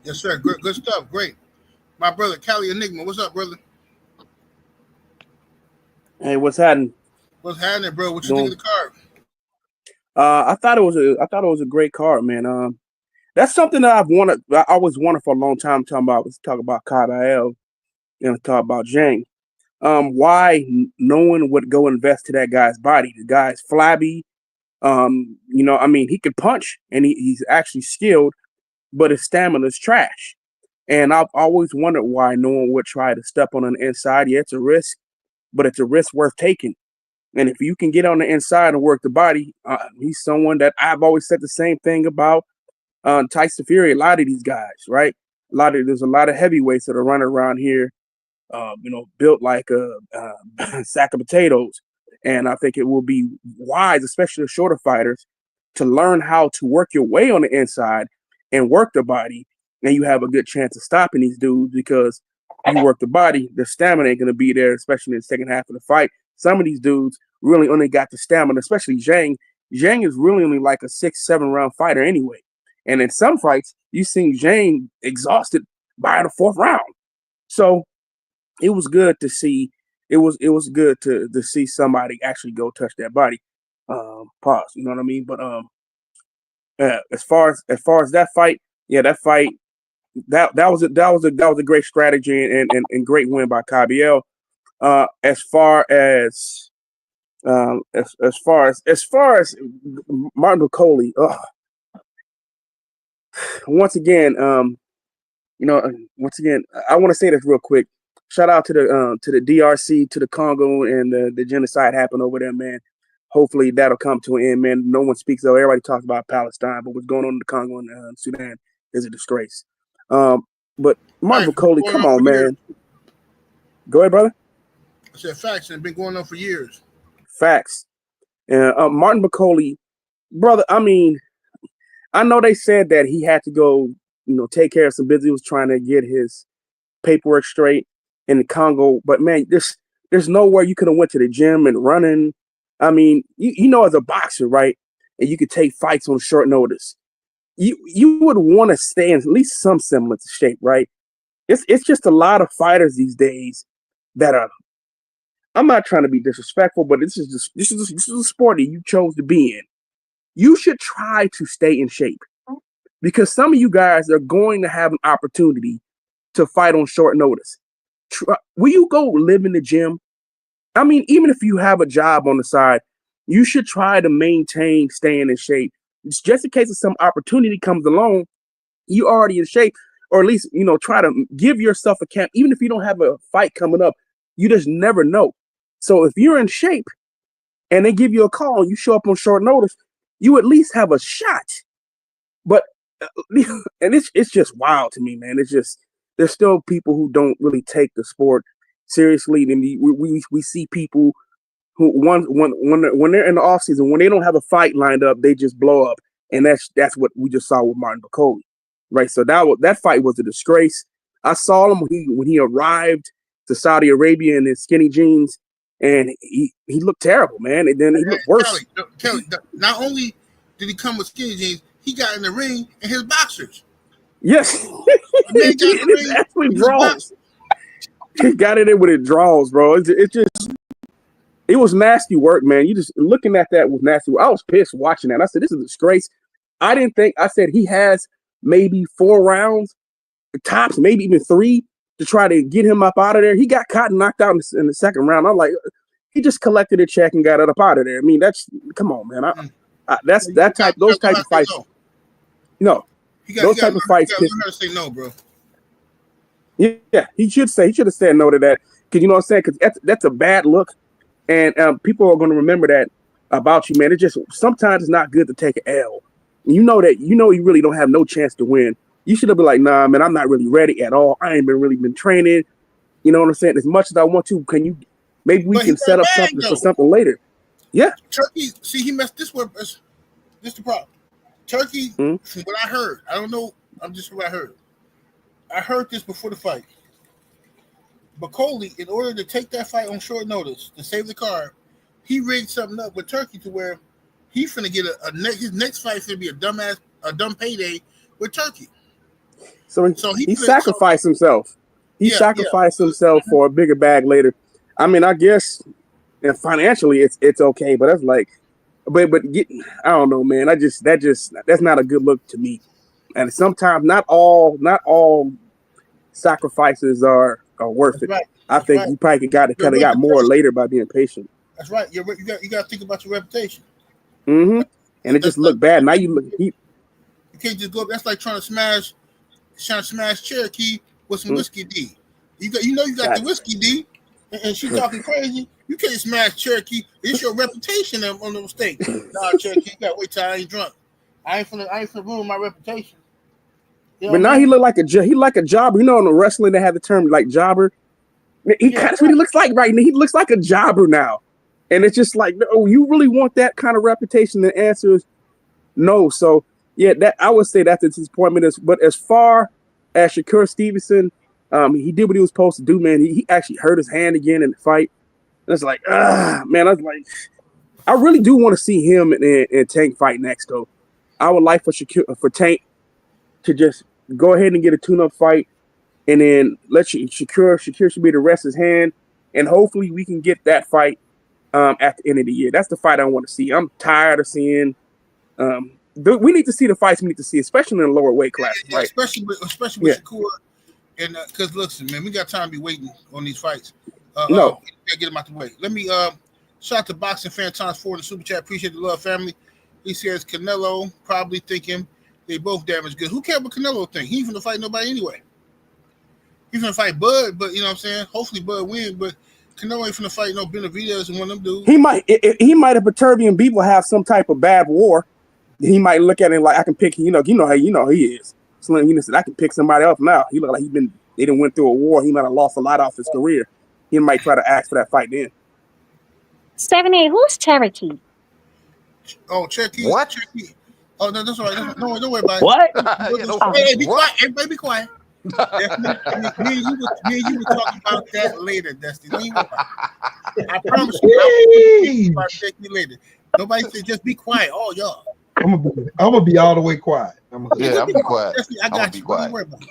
Yes, sir. Good stuff. Great. My brother, Cali Enigma, what's up, brother? Hey, what's happening? What's happening, bro? What you think of the card? I thought it was a great card, man. That's something that I always wanted for a long time. Talk about Kabayel and talk about Zhang. Why no one would go invest to that guy's body? The guy's flabby. He can punch and he's actually skilled, but his stamina's trash. And I've always wondered why no one would try to step on the inside. Yeah, it's a risk, but it's a risk worth taking. And if you can get on the inside and work the body, he's someone that I've always said the same thing about Tyson Fury. A lot of these guys, right? There's a lot of heavyweights that are running around here, built like a sack of potatoes. And I think it will be wise, especially the shorter fighters, to learn how to work your way on the inside and work the body. And you have a good chance of stopping these dudes because you work the body, the stamina ain't going to be there, especially in the second half of the fight. Some of these dudes really only got the stamina, especially Zhang. Zhang is really only like a 6-7 round fighter anyway. And in some fights, you've seen Zhang exhausted by the 4th round. So it was good to see. It was good to see somebody actually go touch that body. Pause. You know what I mean? But as far as that fight, that fight that was a great strategy and great win by Kabayel. As far as Martin Bakole, once again, I want to say this real quick. Shout out to the DRC, to the Congo, and the genocide happened over there, man. hopefully that'll come to an end, man. No one speaks of. Everybody talks about Palestine, but what's going on in the Congo and Sudan is a disgrace. But Martin Bakole, come on, man. Go ahead, brother. I said facts, and it's been going on for years. Facts. And Martin Bakole, brother, I mean, I know they said that he had to go, take care of some business. He was trying to get his paperwork straight in the Congo, but man, there's nowhere you could have went to the gym and running. I mean, as a boxer, right? And you could take fights on short notice. You would want to stay in at least some semblance of shape, right? It's just a lot of fighters these days that are. I'm not trying to be disrespectful, but this is a sport that you chose to be in. You should try to stay in shape because some of you guys are going to have an opportunity to fight on short notice. Will you go live in the gym? I mean, even if you have a job on the side, you should try to maintain staying in shape. Just in case if some opportunity comes along, you already in shape, or at least, try to give yourself a camp. Even if you don't have a fight coming up, you just never know. So if you're in shape and they give you a call, you show up on short notice, you at least have a shot. But, and it's just wild to me, man. It's just, there's still people who don't really take the sport seriously. And we see people who when they're in the off season, when they don't have a fight lined up, they just blow up. And that's what we just saw with Martin Bakole, right? So that fight was a disgrace. I saw him when he arrived to Saudi Arabia in his skinny jeans, and he looked terrible, man. And then he looked worse. Kelly, not only did he come with skinny jeans, he got in the ring in his boxers. Yes, he actually draws. He got in there with his draws, bro. It was nasty work, man. You just looking at that was nasty work. I was pissed watching that. I said, this is a disgrace. I said he has maybe 4 rounds, tops, maybe even 3 to try to get him up out of there. He got caught and knocked out in the second round. I'm like, he just collected a check and got it up out of there. I mean, come on, man. Those type of fights. Those type of fights. You gotta say no, bro. Yeah, he should have said no to that. Because you know what I'm saying? Because that's a bad look. And people are going to remember that about you, man. It just sometimes it's not good to take an L. You know you really don't have no chance to win. You should have been like, nah, man, I'm not really ready at all. I ain't been training. You know what I'm saying? As much as I want to, maybe we can set up something for something later. Yeah. Turkey, see, he messed this one. This is the problem. Turkey, from what I heard, I don't know. I'm just what I heard. I heard this before the fight. Bakole, in order to take that fight on short notice to save the card, he rigged something up with Turkey to where he's finna get his next fight finna be a dumb payday with Turkey. So he sacrificed himself. He sacrificed himself for a bigger bag later. I mean, I guess, and financially it's okay, but that's like, but I don't know, man. That's not a good look to me. And sometimes not all sacrifices are worth it. Right. I think you probably got more later by being patient. That's right. You got to think about your reputation. Mm-hmm. And it just looked bad. Now you can't just go. That's like trying to smash Cherokee with some whiskey D. You got the whiskey D, and she talking crazy. You can't smash Cherokee. It's your reputation on the mistake. Nah, Cherokee, you got to wait till I ain't drunk. I ain't finna ruin my reputation. But now he look like a jobber. You know, in the wrestling they have the term like jobber. That's what he looks like right now. He looks like a jobber now, and it's just like, oh, you really want that kind of reputation? The answer is no. So yeah, that I would say that's a disappointment. But as far as Shakur Stevenson, he did what he was supposed to do, man. He actually hurt his hand again in the fight, and it's like, man, I was like, I really do want to see him and Tank fight next, though. I would like for Tank to just go ahead and get a tune-up fight, and then let Shakur should be the rest of his hand, and hopefully we can get that fight at the end of the year. That's the fight I want to see. I'm tired of seeing. We need to see the fights we need to see, especially in the lower weight class, right? Especially with Shakur, and because listen, man, we got time to be waiting on these fights. No, get them out the way. Let me shout out to Boxing Fan Times 4 in the super chat. Appreciate the love, family. He says Canelo probably thinking they both damaged good. Who cares what Canelo think? He ain't finna fight nobody anyway. He's gonna fight Bud, but you know what I'm saying? Hopefully Bud wins, but Canelo ain't finna fight no Beterbiev and one of them dudes. He might have Beterbiev and Bivol have some type of bad war. He might look at it like I can pick. You know how he is. Slim, said I can pick somebody else now. He look like they didn't went through a war. He might have lost a lot off his career. He might try to ask for that fight then. 78. Who's Cherokee? Oh, Cherokee. What? Cherokee. Oh, no, that's all right. Don't worry about it. What? Hey, be quiet. Everybody be quiet. Me and you will talk about that later, Dusty. Don't even worry about it. I promise you. I'll talk about Cherokee later. Nobody said just be quiet. Oh, y'all. I'm gonna be all the way quiet. I'll be quiet. Dusty, I got you. Don't worry about it.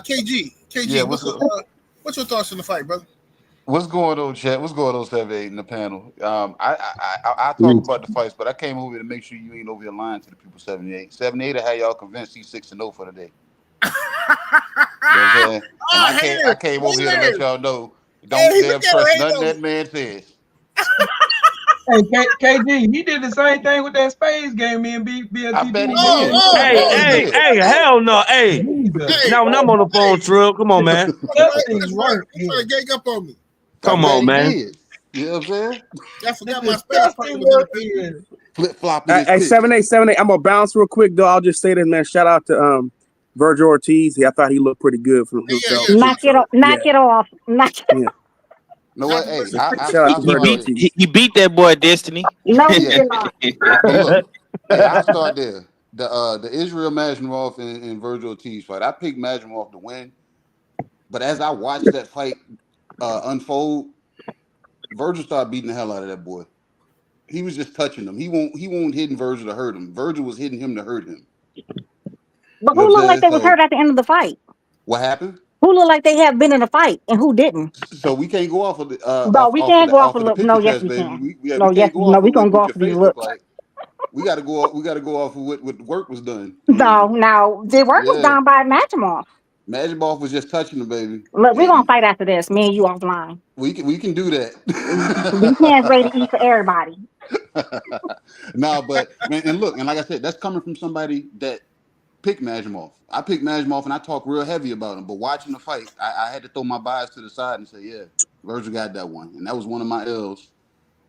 KG. Yeah, what's your thoughts on the fight, brother? What's going on, chat? What's going on, 78 in the panel? I talk about the fights, but I came over here to make sure you ain't over here lying to the people. 78. 78 had y'all convinced he's 6-0 for the day. You know what I'm saying? And I came over here to let y'all know. Don't damn trust nothing that man says. Hey, KG, he did the same thing with that Spades game. Me and BLT. I bet he did. Hey, hell no. Hey, now when I'm on the phone, Trill, come on, man. That's right. He's trying to gang up on me. Come on, man. You know what I'm saying? I forgot my Spades. Flip flop. Hey, 78. I'm gonna bounce real quick though. I'll just say this, man. Shout out to Vergil Ortiz. I thought he looked pretty good for himself. Knock it off. No what? Hey, he beat that boy Destiny. No, look, hey, I'll start there. The Israil Madrimov and Vergil Ortiz fight. I picked Madrimov to win, but as I watched that fight unfold, Vergil started beating the hell out of that boy. He was just touching him. He won't hitting Vergil to hurt him. Vergil was hitting him to hurt him. But who looked like they was hurt at the end of the fight? What happened? Who looked like they had been in a fight and who didn't? So we can't go off of the. No, we can't go off of the. No, yes, we can. No, yes, no, we gonna go off of these looks. We got to go. We got to go off of what the work was done. No, the work was done by Madrimov. Madrimov was just touching the baby. Look, we're gonna fight after this. Me and you offline. We can do that. We can't ready to eat for everybody. No, but and look, and like I said, that's coming from somebody that picked Madrimov. I picked Madrimov and I talk real heavy about him. But watching the fight, I had to throw my bias to the side and say, yeah, Vergil got that one, and that was one of my L's.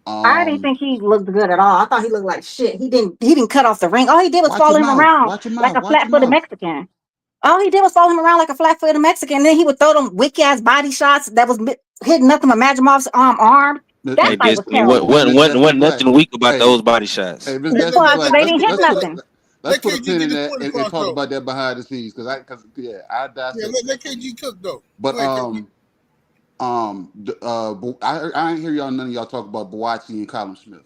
I didn't think he looked good at all. I thought he looked like shit. He didn't cut off the ring. All he did was follow him around like a flat-footed Mexican. All he did was follow him around like a flat-footed Mexican. And then he would throw them wick-ass body shots that was hitting nothing but Madrimov's arm. That fight was terrible. Wasn't nothing weak about those body shots. Hey, they didn't hit nothing. Let's put a pin in that and talk about that behind the scenes because I let KG cook though. But I didn't hear none of y'all talk about Buatsi and Callum Smith.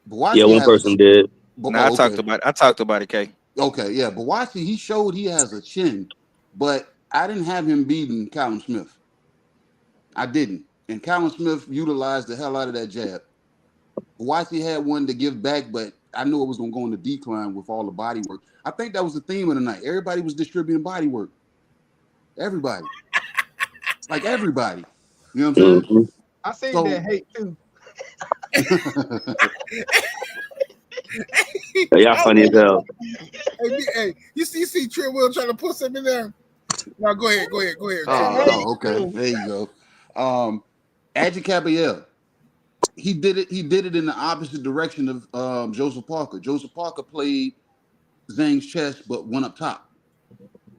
Buatsi one person did. I talked about it, K. Okay, yeah, Buatsi, he showed he has a chin, but I didn't have him beating Callum Smith. I didn't, and Callum Smith utilized the hell out of that jab. Buatsi had one to give back, but I knew it was going to go in the decline with all the body work. I think that was the theme of the night. Everybody was distributing body work. Everybody. Like everybody. You know what I'm saying? I seen that hate too. Y'all funny as hell. Hey, you see Trent Will trying to put something in there? No, go ahead. Oh, okay. There you go. Agit Kabayel. He did it in the opposite direction of Joseph Parker. Joseph Parker played Zang's chest but went up top.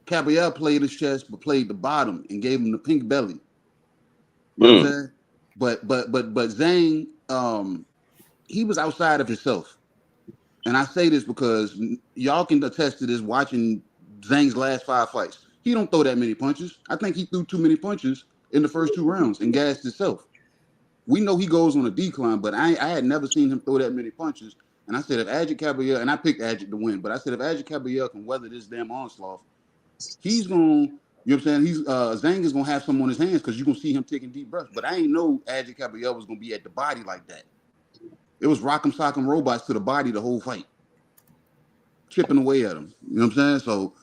Kabayel played his chest but played the bottom and gave him the pink belly. You know what I'm saying? But Zang, he was outside of himself. And I say this because y'all can attest to this watching Zang's last 5 fights. He don't throw that many punches. I think he threw too many punches in the first 2 rounds and gassed himself. We know he goes on a decline, but I had never seen him throw that many punches. And I said, if Agit Kabayel, and I picked Agit to win, but I said, if Agit Kabayel can weather this damn onslaught, he's going to, you know what I'm saying? Zang is going to have some on his hands because you're going to see him taking deep breaths. But I ain't know Agit Kabayel was going to be at the body like that. It was rock'em sock'em robots to the body the whole fight. Chipping away at him. You know what I'm saying? So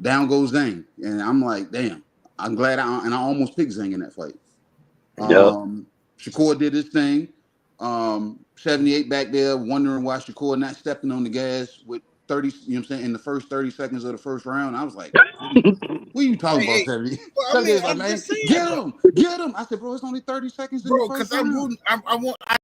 down goes Zang. And I'm like, damn, I'm glad I almost picked Zang in that fight. Shakur did his thing. 78 back there wondering why Shakur not stepping on the gas with 30, you know what I'm saying, in the first 30 seconds of the first round. I was like, What are you talking about, Hey, 70? well, I Some mean, guys like, I'm man, just saying, get bro. him, get him. I said, bro, it's only 30 seconds in the Bro, first because round. I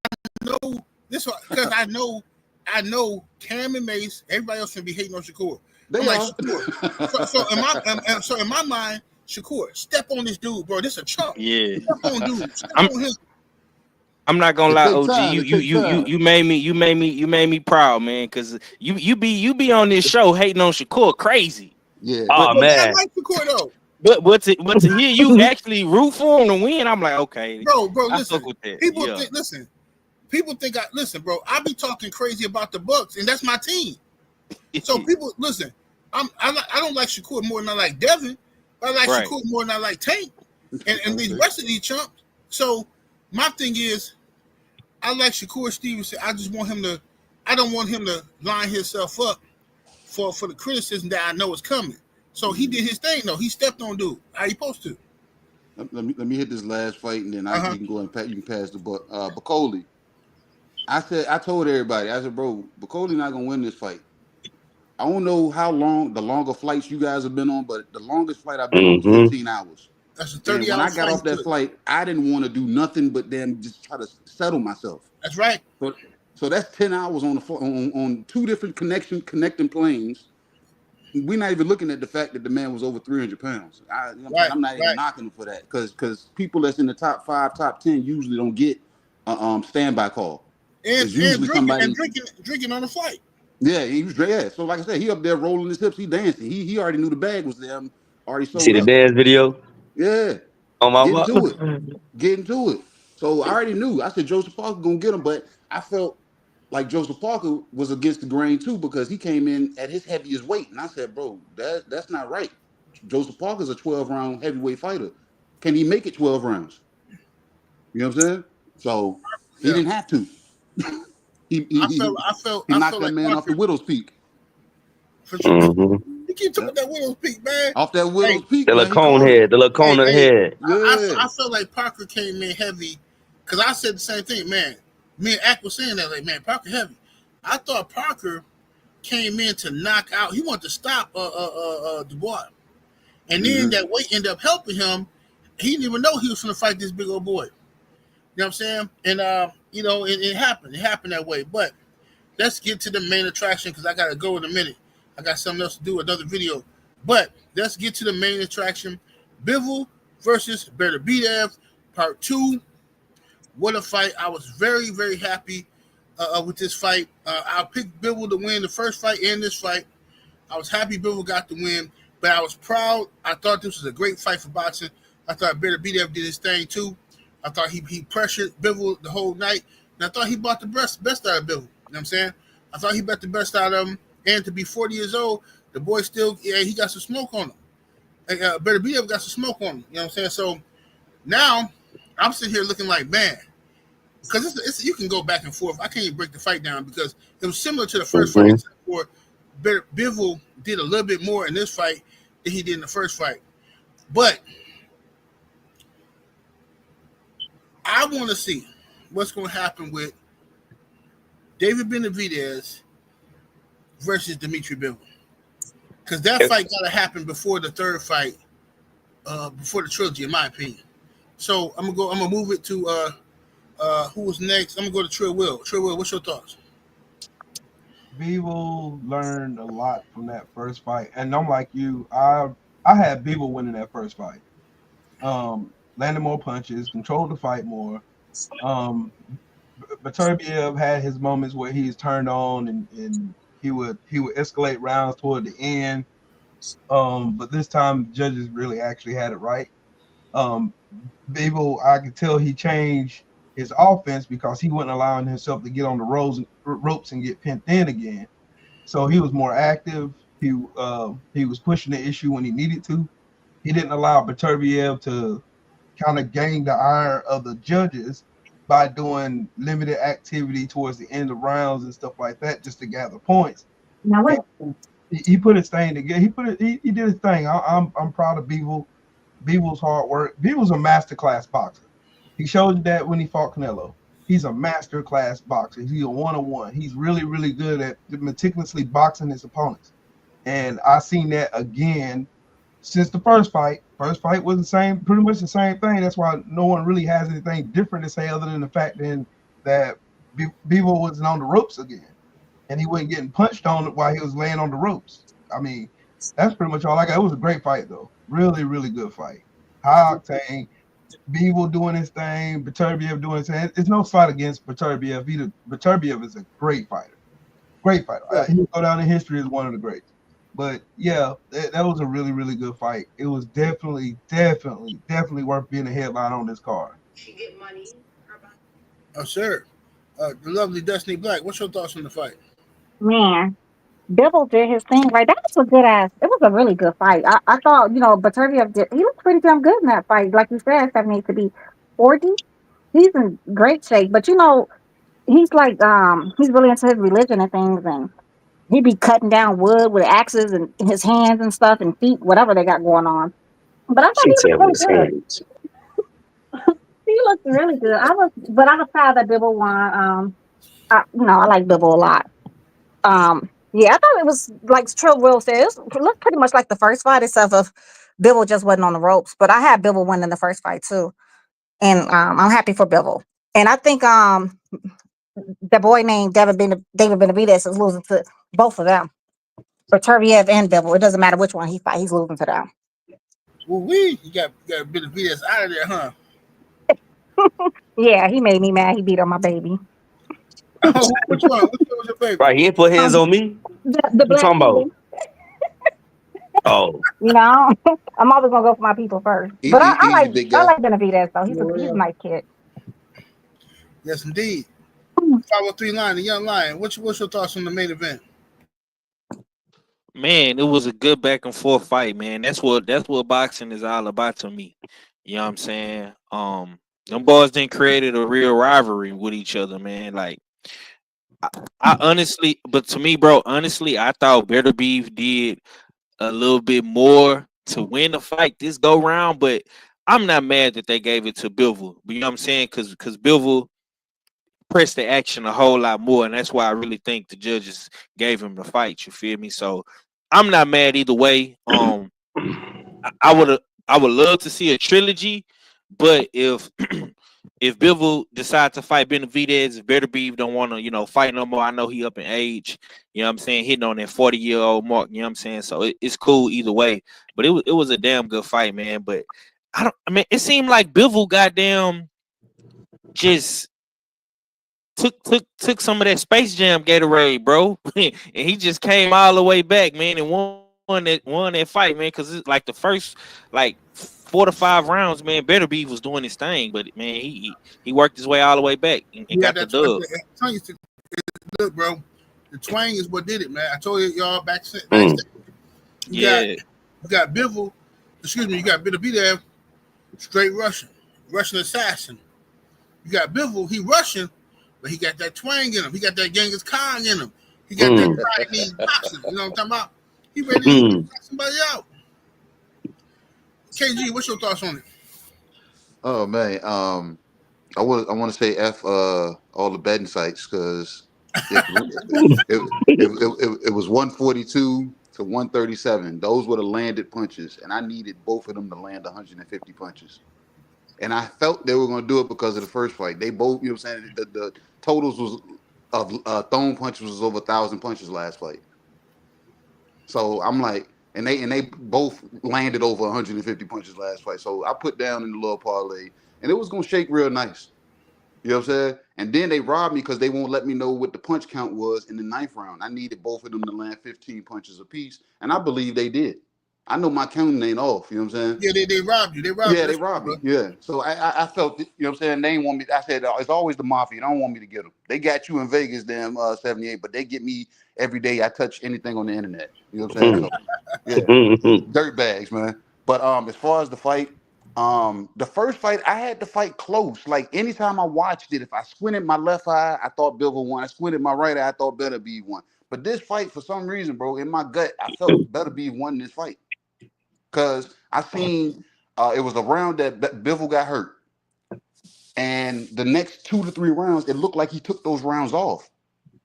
know this one because I know Cam and Mace, everybody else can be hating on Shakur. They I'm like, are. Shakur. So in my mind, Shakur, step on this dude, bro. This a chump. Yeah. Step on dude. Step I'm on him. I'm not gonna It lie, takes OG. time. You It you takes you you time. you made me proud, man. Cause you be on this show hating on Shakur crazy. Yeah. Oh But I man, like Shakur though. But to hear you actually root for him to win, I'm like, okay, Bro, I listen. fuck with that. People Yeah. think, listen. People think listen, bro. I be talking crazy about the Bucks, and that's my team. So people listen. I don't like Shakur more than I like Devin, but I like Right. Shakur more than I like Tank, and these rest of these chumps. So my thing is, I like Shakur Stevenson. I just want him to. I don't want him to line himself up for the criticism that I know is coming. So he did his thing though. He stepped on dude. How he supposed to? Let me hit this last fight, and then Uh-huh. you can go and you can pass the buck. Bakole. I told everybody. I said, bro, Bakole not gonna win this fight. I don't know how long the longer flights you guys have been on, but the longest flight I've been on was 15 hours. That's a And when 30-hour I got flight. off that flight, I didn't want to do nothing but then just try to settle myself. That's right. So that's 10 hours on on two different connecting planes. We're not even looking at the fact that the man was over 300 pounds. I'm not even knocking him for that because people that's in the top 5, top 10 usually don't get a standby call. And it's usually drinking on the flight. Yeah, he was. Yeah, so like I said, he up there rolling his hips, he dancing. He already knew the bag was there. Already sold see the up. dance video? Yeah, Oh my get into it. So I already knew. I said Joseph Parker gonna get him, but I felt like Joseph Parker was against the grain too because he came in at his heaviest weight, and I said, bro, that's not right. Joseph Parker's a 12-round heavyweight fighter. Can he make it 12 rounds? You know what I'm saying? So he didn't have to. He knocked that man off the widow's peak. For sure. You keep talking about that widow's peak, man. Off that widow's peak. The little cone head. The little cone head. I felt like Parker came in heavy because I said the same thing, man. Me and Ack was saying that, like, man, Parker heavy. I thought Parker came in to knock out. He wanted to stop Dubois, and then that weight ended up helping him. He didn't even know he was going to fight this big old boy. You know what I'm saying? And you know, it happened. It happened that way. But let's get to the main attraction because I gotta go in a minute. I got something else to do, another video. But let's get to the main attraction. Bivol versus Beterbiev, part 2. What a fight. I was very, very happy with this fight. I picked Bivol to win the first fight and this fight. I was happy Bivol got the win, but I was proud. I thought this was a great fight for boxing. I thought Beterbiev did his thing too. I thought he pressured Bivol the whole night, and I thought he brought the best out of Bivol. You know what I'm saying? I thought he brought the best out of him, and to be 40 years old, the boy still, he got some smoke on him. Beterbiev got some smoke on him. You know what I'm saying? So now I'm sitting here looking like, man, because you can go back and forth. I can't even break the fight down because it was similar to the first fight, except for Bivol did a little bit more in this fight than he did in the first fight. But I want to see what's going to happen with David Benavidez versus Dmitry Bivol, because that fight got to happen before the third fight, before the trilogy, in my opinion. So I'm gonna move it to who was next. I'm gonna go to Trill Will. Trill Will, what's your thoughts? Bivol learned a lot from that first fight, and I'm like you. I had Bivol winning that first fight. Landed more punches, controlled the fight more. Beterbiev had his moments where he's turned on and he would escalate rounds toward the end. But this time judges really actually had it right. Bivol, I could tell he changed his offense because he wasn't allowing himself to get on the ropes and get pinned in again. So he was more active. He was pushing the issue when he needed to. He didn't allow Beterbiev to kind of gain the ire of the judges by doing limited activity towards the end of rounds and stuff like that, just to gather points. Now what? He put his thing together. He did his thing. I'm proud of Bivol. Bivol's hard work. Bivol's a masterclass boxer. He showed that when he fought Canelo. He's a masterclass boxer. He's a one-on-one. He's really, really good at meticulously boxing his opponents. And I seen that again since the first fight. First fight was the same, pretty much the same thing. That's why no one really has anything different to say other than the fact that Bivol wasn't on the ropes again, and he wasn't getting punched on it while he was laying on the ropes. I mean, that's pretty much all I got. It was a great fight though, really, really good fight. High octane. Bivol doing his thing, Beterbiev doing his thing. It's no fight against Beterbiev either. Beterbiev is a great fighter. Great fighter. He'll go down in history as one of the greats. But yeah, that was a really, really good fight. It was definitely worth being a headline on this card. Oh, sir. The lovely Destiny Black. What's your thoughts on the fight? Man, Bivol did his thing right. That was a good ass. It was a really good fight. I thought, Beterbiev did. He looked pretty damn good in that fight. Like you said, 70 to be 40. He's in great shape. But he's like he's really into his religion and things, and he be cutting down wood with axes and his hands and stuff and feet, whatever they got going on. But I thought She he said looked with his really good. hands. He looked really good. But I was proud that Bivol won. I like Bivol a lot. Yeah, I thought it was like Trill Will said. It looked pretty much like the first fight itself. Of Bivol just wasn't on the ropes, but I had Bivol win in the first fight too, and I'm happy for Bivol. And I think the boy named David Benavidez is losing to both of them, Beterbiev and Bivol. It doesn't matter which one he fight, he's losing to them. Well, you got a bit of BS out of there, huh? Yeah, he made me mad. He beat on my baby. Oh, which one? Which one was your favorite? Right, he ain't put hands on me. The What you black talking about? baby. Oh, I'm always gonna go for my people first. Easy, But I easy, big I guy. like Benavidez though. He's a nice kid. Yes, indeed. 503 Lion, the young lion. What's your thoughts on the main event? Man, it was a good back and forth fight, man. That's what boxing is all about to me. You know what I'm saying? Them boys then created a real rivalry with each other, man. Like I honestly, but to me, bro, honestly, I thought Beterbiev did a little bit more to win the fight this go round, but I'm not mad that they gave it to Bivol. You know what I'm saying? Because Bivol pressed the action a whole lot more, and that's why I really think the judges gave him the fight. You feel me? So I'm not mad either way. I would love to see a trilogy, but if if Bivol decide to fight Benavidez, if Beterbiev don't want to, fight no more, I know he up in age. You know what I'm saying? Hitting on that 40-year-old mark. You know what I'm saying? So it's cool either way. But it was a damn good fight, man. But it seemed like Bivol goddamn just took some of that Space Jam Gatorade, bro, and he just came all the way back, man, and won that fight, man. Because it's like the first 4 to 5 rounds, man, Beterbiev was doing his thing, but man, he worked his way all the way back and got the dub. Look, bro, the twang is what did it, man. I told y'all backstage. You got Bivol, you got Beterbiev, straight Russian assassin. You got Bivol, he Russian, but he got that twang in him. He got that Genghis Khan in him. He got that Chinese boxing. You know what I'm talking about? He ready to knock somebody out. KG, what's your thoughts on it? Oh man, I want to say F all the betting sites because it was 142 to 137. Those were the landed punches, and I needed both of them to land 150 punches. And I felt they were going to do it because of the first fight. They both, you know what I'm saying, the totals was of thrown punches was over 1,000 punches last fight. So I'm like, and they both landed over 150 punches last fight. So I put down in the little parlay, and it was going to shake real nice. You know what I'm saying? And then they robbed me because they won't let me know what the punch count was in the 9th round. I needed both of them to land 15 punches apiece, and I believe they did. I know my counting ain't off. You know what I'm saying? Yeah, they robbed you. They robbed me. Yeah. So I felt, you know what I'm saying? They ain't want me. I said, it's always the mafia. They don't want me to get them. They got you in Vegas, damn 78, but they get me every day I touch anything on the internet. You know what I'm saying? So, yeah. Dirt bags, man. But as far as the fight, the first fight, I had to fight close. Like anytime I watched it, if I squinted my left eye, I thought Bivol won. I squinted my right eye, I thought Beterbiev won. But this fight, for some reason, bro, in my gut, I felt Beterbiev won this fight. Because I seen it was a round that Bivol got hurt. And the next 2 to 3 rounds, it looked like he took those rounds off.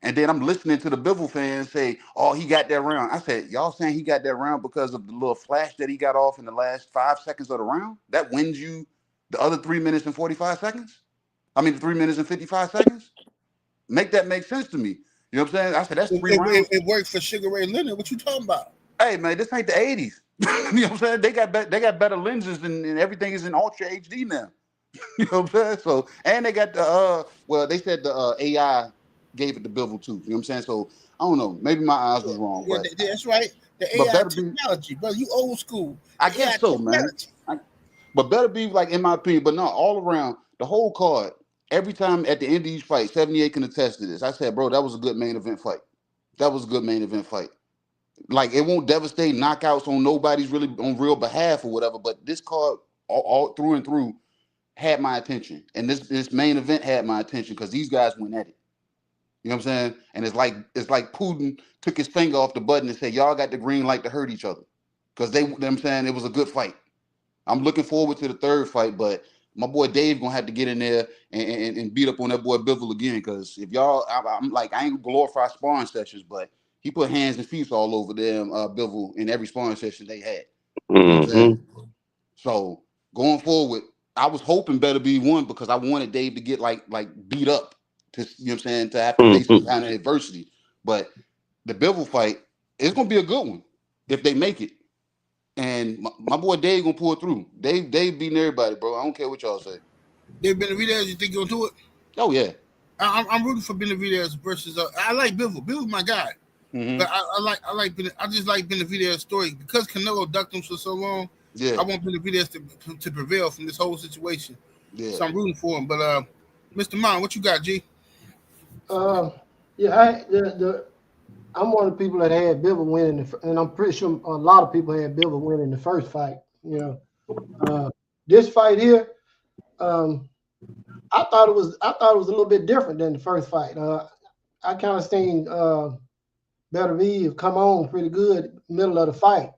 And then I'm listening to the Bivol fans say, "Oh, he got that round." I said, "Y'all saying he got that round because of the little flash that he got off in the last 5 seconds of the round? That wins you the other 3 minutes and 45 seconds? I mean, 3 minutes and 55 seconds? Make that make sense to me." You know what I'm saying? I said, "That's 3 rounds." It worked for Sugar Ray Leonard. What you talking about? Hey man, this ain't the 80s. You know what I'm saying? They got better lenses and everything is in ultra HD now. You know what I'm saying? So, and they got the well, they said the AI gave it the Bivol too. You know what I'm saying? So I don't know. Maybe my eyes was wrong, Yeah, but that's right. The AI technology, bro. You old school. I guess so, man. But better be like, in my opinion, but not all around the whole card. Every time at the end of each fight, 78 can attest to this. I said, bro, that was a good main event fight. That was a good main event fight. Like, it won't devastate knockouts on nobody's really on real behalf or whatever. But this card, all through and through, had my attention, and this main event had my attention because these guys went at it. You know what I'm saying? And it's like Putin took his finger off the button and said, "Y'all got the green light to hurt each other," because they, you know what I'm saying, it was a good fight. I'm looking forward to the third fight, but my boy Dave gonna have to get in there and beat up on that boy Bivol again. Because if y'all, I'm like, I ain't glorify sparring sessions, but he put hands and feet all over them Bivol in every sparring session they had. You know what I'm saying? So going forward, I was hoping Beterbiev won because I wanted Dave to get like beat up to, you know what I'm saying, to have to face some kind of adversity. But the Bivol fight, it's gonna be a good one if they make it. And my boy Dave gonna pull through. Dave beating everybody, bro. I don't care what y'all say. Dave Benavidez, you think you'll do it? Oh yeah. I'm rooting for Benavidez versus. I like Bivol. Bivol's my guy. Mm-hmm. But I just like Benavidez's story because Canelo ducked him for so long. Yeah. I want Benavidez to prevail from this whole situation. Yeah. So I'm rooting for him. But Mr. Mon, what you got, G? I'm one of the people that had Bivol winning, and I'm pretty sure a lot of people had Bivol winning the first fight. You know, this fight here, I thought it was a little bit different than the first fight. I kind of seen Beterbiev come on pretty good middle of the fight,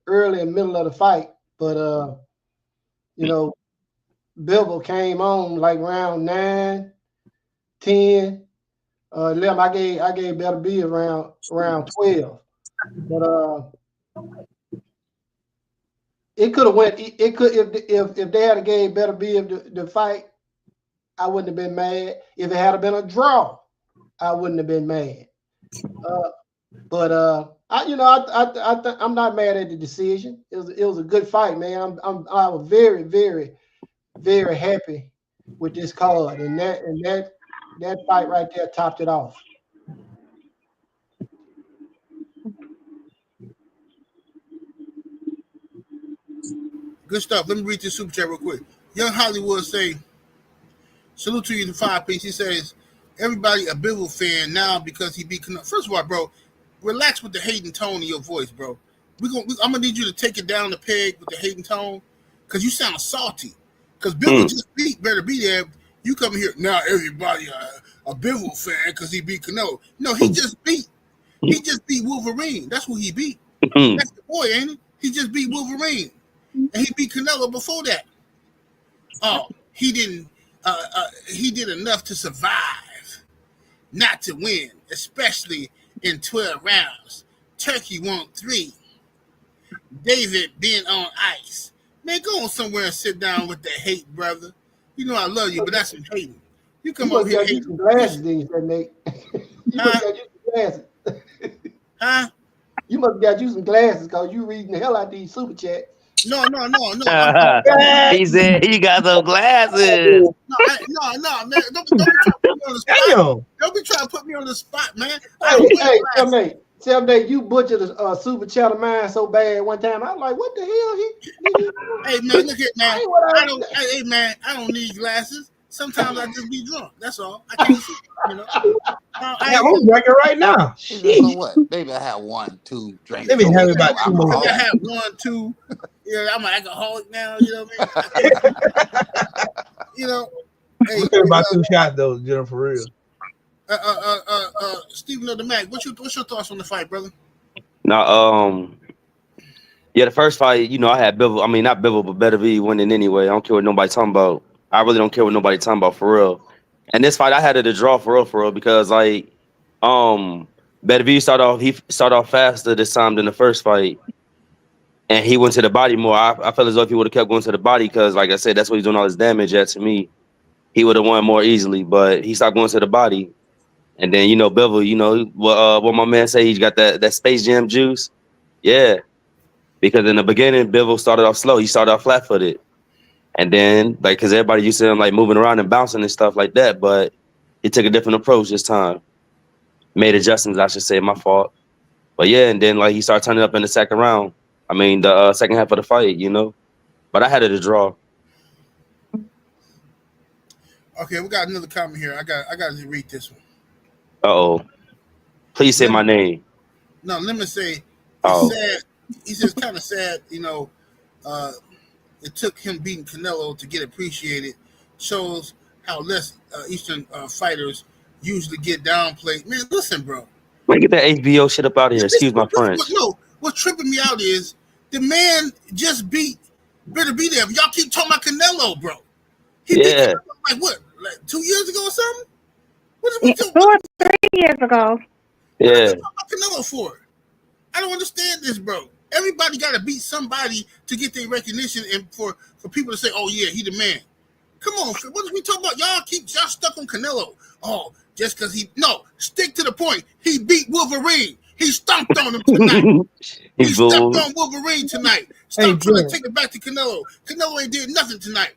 early and middle of the fight, but you know, Bivol came on like round 9, 10. 11, I gave Beterbiev around 12, but it could have went. It could if they had gave Beterbiev the fight, I wouldn't have been mad. If it had been a draw, I wouldn't have been mad. I'm not mad at the decision. It was a good fight, man. I was very, very, very happy with this card, and that fight right there topped it off. Good stuff. Let me read this super chat real quick. Young Hollywood say, salute to you, the 5-piece. He says, everybody a Bivol fan now because he beat Canelo. First of all, bro, relax with the hating tone in your voice, bro. I'm going to need you to take it down the peg with the hating tone because you sound salty. Because Bivol just beat Beterbiev. You come here, now everybody a Bivol fan because he beat Canelo. No, he just beat Wolverine. That's who he beat. That's the boy, ain't it? He just beat Wolverine. And he beat Canelo before that. Oh, he didn't. He did enough to survive, not to win, especially in 12 rounds. Turkey won 3. David being on ice. Man, go on somewhere and sit down with the hate, brother. You know I love you, but that's some hating. You come over here hating. Some glasses, then you said, Nate. You must got you some glasses. Huh? You must have got you some glasses because you reading the hell out of these super chats. No. He said he got some glasses. No, man. Don't be trying to put me on the spot. Don't be trying to put me on the spot, man. Hey, tell Nate, you butchered a super chat of mine so bad one time. I'm like, what the hell? Hey man, look at man. I don't need glasses. Sometimes I just be drunk. That's all. I can't see. You know. I'm drinking right now. So what? Maybe I have 1, 2 drinks. Let me have about 2 more. I have 1, 2. Yeah, I'm an alcoholic now. You know what I mean? You know. Hey, about 2 shots though, Jennifer, for real. Stephen of the Mac, what's your thoughts on the fight, brother? Now, yeah, the first fight, you know, I had Bivol. I mean, not Bivol, but Beterbiev winning anyway. I don't care what nobody's talking about. I really don't care what nobody's talking about for real. And this fight, I had it a draw for real, because like, Beterbiev started off faster this time than the first fight, and he went to the body more. I felt as though if he would have kept going to the body, because like I said, that's what he's doing all his damage at. To me, he would have won more easily, but he stopped going to the body. And then Bivol, what my man say, he's got that Space Jam juice, yeah. Because in the beginning, Bivol started off slow. He started off flat-footed. And then, like, because everybody used to him, like, moving around and bouncing and stuff like that. But he took a different approach this time. Made adjustments, I should say, my fault. But, yeah, and then, like, he started turning up in the second round. I mean, the second half of the fight, But I had it a draw. Okay, we got another comment here. I got to read this one. Uh-oh. Please say my name. No, let me say, Oh. sad. He says kind of sad, it took him beating Canelo to get appreciated. Shows how less Eastern fighters usually get downplayed. Man, listen, bro. Man, get that HBO shit up out of here. Excuse my French. What's tripping me out is the man just beat Beterbiev. Y'all keep talking about Canelo, bro. He beat Canelo like 2 years ago or something? What is we talking about? 3 years ago. Yeah. What are we talking about Canelo for? I don't understand this, bro. Everybody got to beat somebody to get their recognition and for people to say, oh, yeah, he the man. Come on, what are we talking about? Y'all stuck on Canelo. Oh, just because stick to the point. He beat Wolverine. He stomped on him tonight. He stepped on Wolverine tonight. Stop trying to take it back to Canelo. Canelo ain't did nothing tonight.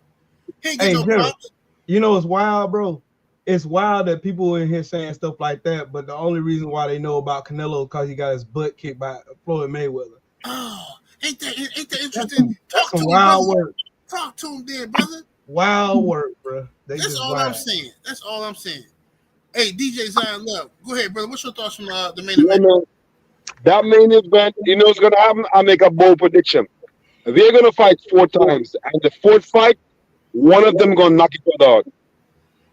He ain't get no props. It's wild, bro. It's wild that people in here saying stuff like that, but the only reason why they know about Canelo is because he got his butt kicked by Floyd Mayweather. Oh, ain't that interesting? That's some wild work. Talk to him then, brother. Wild work, bro. That's all I'm saying. That's all I'm saying. Hey, DJ Zion Love, go ahead, brother. What's your thoughts from the main event? Man. That main event, what's going to happen? I make a bold prediction. They're going to fight 4 times, and the 4th fight, one of them going to knock each other out.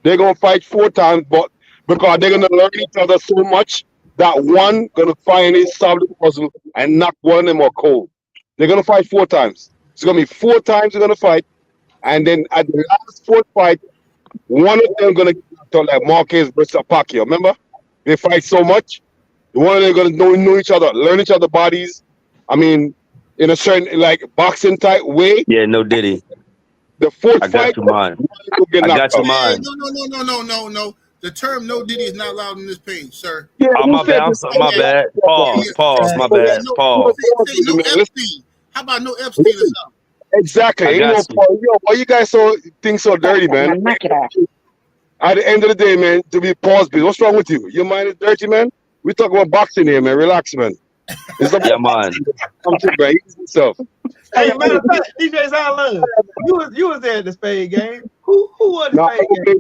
They're going to fight 4 times, but because they're going to learn each other so much that one going to finally solve the puzzle and knock one of them out cold. They're going to fight 4 times. It's going to be 4 times they're going to fight. And then at the last 4th fight, one of them going to get out like Marquez versus Pacquiao. Remember? They fight so much. One of them going to know each other, learn each other's bodies. I mean, in a certain, like, boxing type way. Yeah, no diddy. The 4th I fight. got you, man. I got you, man. No. The term "no diddy" is not allowed on this page, sir. Yeah, my bad. Pause. My bad. Pause. Say no Epstein. How about no Epstein or something? Exactly. Why you guys think so dirty, man? At the end of the day, man, to be paused, what's wrong with you? Your mind is dirty, man. We talk about boxing here, man. Relax, man. Yeah, man. Come to man. Ease yourself. Hey, matter of fact, DJ Zion Love, you was there at the Spade game. Who won the Spade game?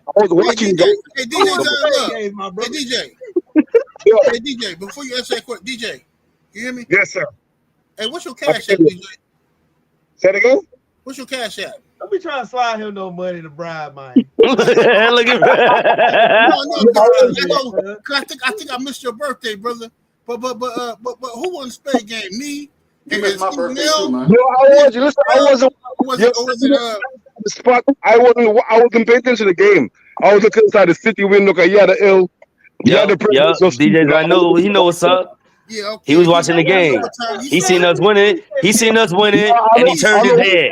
I was watching. Hey, DJ Zion Love. Hey, DJ. Before you answer that question, DJ, you hear me? Yes, sir. Hey, what's your cash app, DJ? Say it again. What's your cash app? Don't be trying to slide him no money to bribe, man. Look at that. No, I think I missed your birthday, brother. But who won the Spade game? Me. You missed my birthday too, man. No, I wasn't paying attention to the game. I was looking inside the city window because you had the ill. Yeah, DJ, I know he know what's up. Yeah, okay. He was watching the game. He seen us winning. And he turned his head.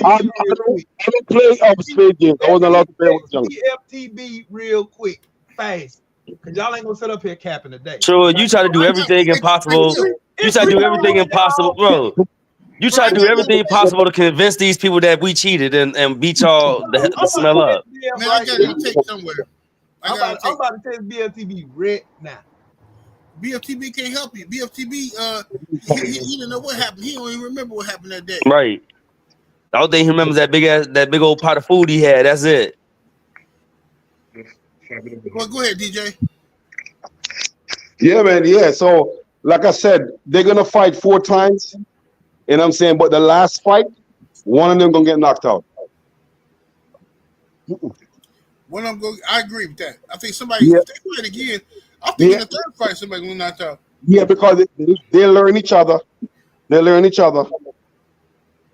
I don't play Spade games. I wasn't allowed to play with them. FTB real quick, fast. Cause y'all ain't gonna sit up here capping today. True, you try to do everything impossible. You try to do everything impossible, bro. You try to do everything possible to convince these people that we cheated and beat y'all the smell up. Man, I got to take somewhere. I'm about to tell BLTB right now. BFTB can't help you. BFTB, he didn't know what happened. He don't even remember what happened that day. Right. The only thing he remembers that big old pot of food he had. That's it. Well, go ahead, DJ. Yeah, man. Yeah. So, like I said, they're gonna fight 4 times. You know what I'm saying? But the last fight, one of them gonna get knocked out. One of them go. I agree with that. I think somebody if they fight again. I think in the 3rd fight, somebody gonna knock out. Yeah, because they learn each other. They learn each other,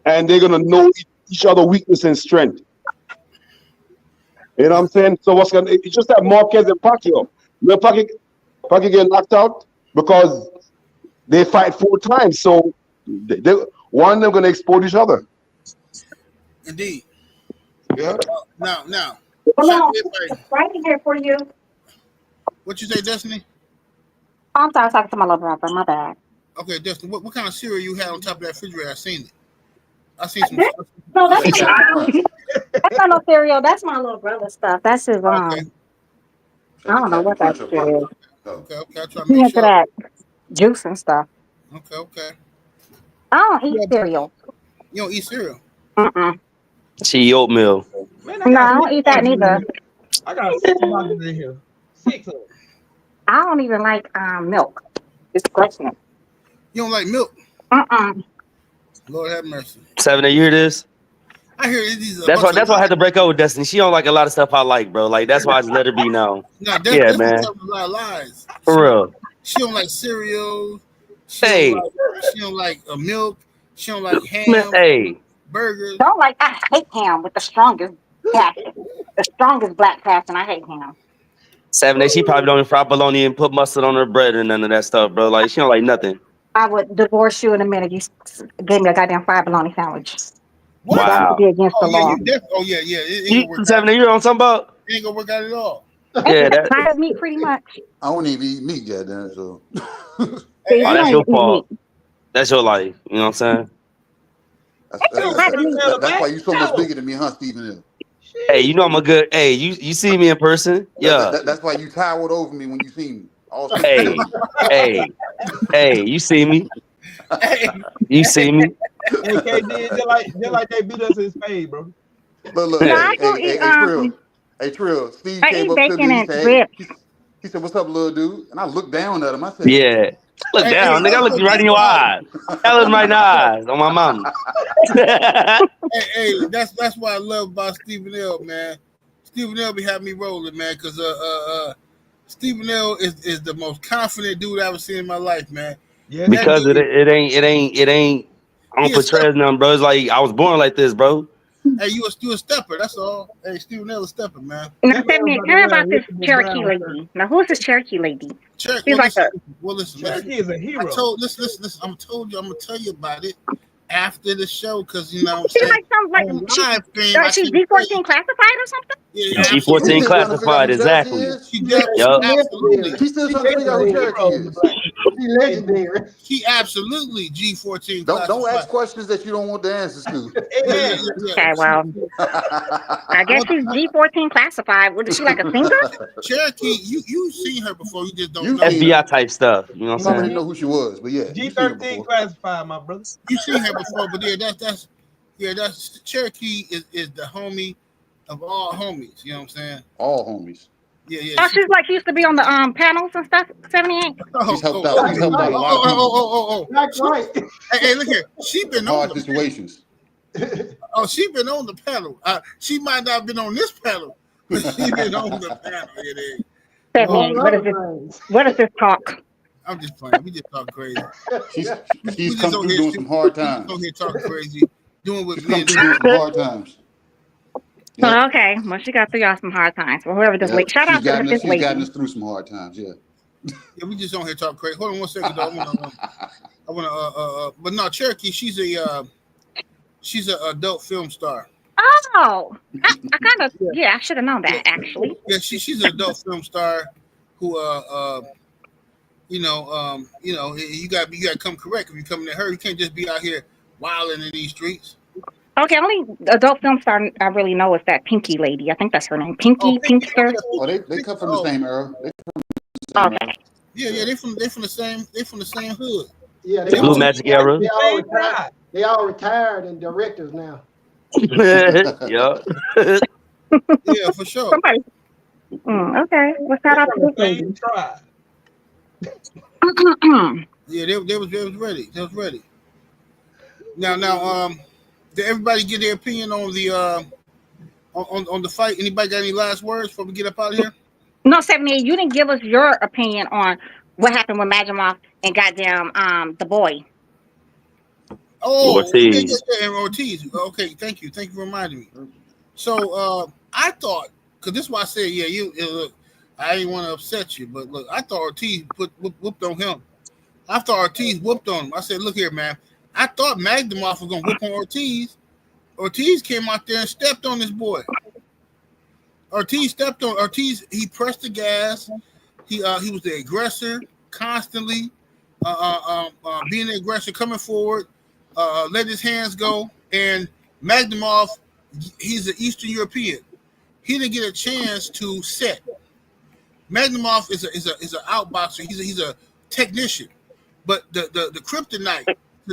and they're gonna know each other weakness and strength. You know what I'm saying? So it's just that Marquez and Pacquiao. When Pacquiao get knocked out because they fight 4 times. So one of them gonna expose each other. Indeed. Yeah. Now. Come Shout out on, to everybody. right here for you. What you say, Destiny? I'm sorry, talking to my love rapper. My bad. Okay, Destiny. What kind of cereal you had on top of that refrigerator? I seen it. I seen some. No, that's Captain Crunch. that's not no cereal. That's my little brother stuff. That's his Okay. I don't know what that Crunch shit is. Okay. I try to He make into sure. that juice and stuff. Okay. I don't eat Yeah, cereal. you don't eat cereal. Mm-mm. She oatmeal. Man, No, I don't eat that neither. I got 6 boxes in here. 6 of them. I don't even like milk. It's questionable. You don't like milk. Lord have mercy. 7, you hear this? I hear these. That's why I had to break up with Destiny. She don't like a lot of stuff I like, bro. Like that's why I just let her be known. No, Yeah, that's man. telling a lot of lies. For real. She don't like cereal. Hey. She don't like milk. She don't like ham. Man, hey. Burgers. Don't like. I hate ham with the strongest passion. The strongest black passion. I hate ham. 7, she probably don't even fry bologna and put mustard on her bread and none of that stuff, bro. Like she don't like nothing. I would divorce you in a minute. You gave me a goddamn fried bologna sandwich. What? Wow. That would be against the law. Yeah. It ain't gonna work 7, out. you know what I'm talking about? It ain't gonna work out at all. Yeah, that. Fried meat, pretty much. I don't even eat meat, goddamn. So. That's your fault. That's your life. You know what I'm saying? That's why you so much bigger than me, huh, Stephen Hill? Hey, you know I'm a good. Hey, you see me in person? Yeah. That's why you towered over me when you see me. Hey, you see me? You see me? Hey, KD, just like they beat us in spade, bro. Look, hey, Trill. Steve came up to me. He said, "What's up, little dude?" And I looked down at him. I said, "Yeah, look down, nigga. I look you right in your eyes. That was right in the eyes on my mama." hey, that's what I love about Stephen L, man. Stephen L be having me rolling, man, because Stephen L is the most confident dude I've ever seen in my life, man. Yeah, because it ain't. I don't portray nothing, bro. It's like I was born like this, bro. Hey, you a stepper, that's all. Hey, Stephen L a stepper, man. Now, tell me about this Cherokee lady. Now, who's this Cherokee lady? Cherokee, listen. Cherokee is a hero. Listen. I'm gonna tell you about it after the show, because you know what I'm saying. She's G14 classified or something? Yeah, G14 classified, exactly. Absolutely. She's still trying to figure out who Cherokee is. She's legendary. She absolutely G14 classified. Don't ask questions that you don't want the answers to. Okay, well, I guess she's G14 classified. Was she like a singer? Cherokee, you seen her before. You just don't know. FBI type stuff. You know what I'm saying? I didn't know who she was, but yeah. G13 classified, my brother. You seen her before, but that's Cherokee is the homie of all homies. You know what I'm saying? All homies. Yeah. Oh, she's like she used to be on the panels and stuff. 78. She's helped out. She's helped out a lot of people. That's right. Hey, look here. She been on hard situations. She been on the panel. She might not have been on this panel, but she been on the panel. What is this talk? I'm just playing. We just talk crazy. She's come through doing some hard times. She's here talking crazy, doing what men do. Doing some hard times. Yep. Oh, okay. Well, she got through y'all some hard times. Well, whoever this lady. Shout out to this lady. She's gotten us through some hard times. Yeah. Yeah, we just on here talking crazy. Hold on 1 second, though. I wanna. But no, Cherokee. She's an adult film star. Oh, I kind of I should have known that actually. Yeah, she's an adult film star who you got to come correct if you coming to her. You can't just be out here wilding in these streets. Okay, only adult film star I really know is that Pinky lady. I think that's her name. Pinkster. Oh, they come from the same era. Okay. Yeah, they from the same hood. Yeah, the Blue Magic era. They all retired and directors now. Yeah. Yeah, for sure. Somebody. Okay. Well, shout out to this lady. Yeah, they was ready. They was ready. Now, did everybody get their opinion on the on the fight? Anybody got any last words before we get up out of here? No, 78. You didn't give us your opinion on what happened with Madrimov and goddamn the boy. Oh, Ortiz. And Ortiz. Okay, thank you for reminding me. So I thought because this is why I said, yeah, look, I didn't want to upset you, but look, I thought Ortiz whooped on him. I thought Ortiz whooped on him. I said, look here, man. I thought Madrimov was gonna whoop on Ortiz. Ortiz came out there and stepped on this boy. Ortiz stepped on Ortiz. He pressed the gas. He was the aggressor constantly, being the aggressor, coming forward, let his hands go. And Madrimov, he's an Eastern European. He didn't get a chance to set. Madrimov is an outboxer. He's a technician. But the kryptonite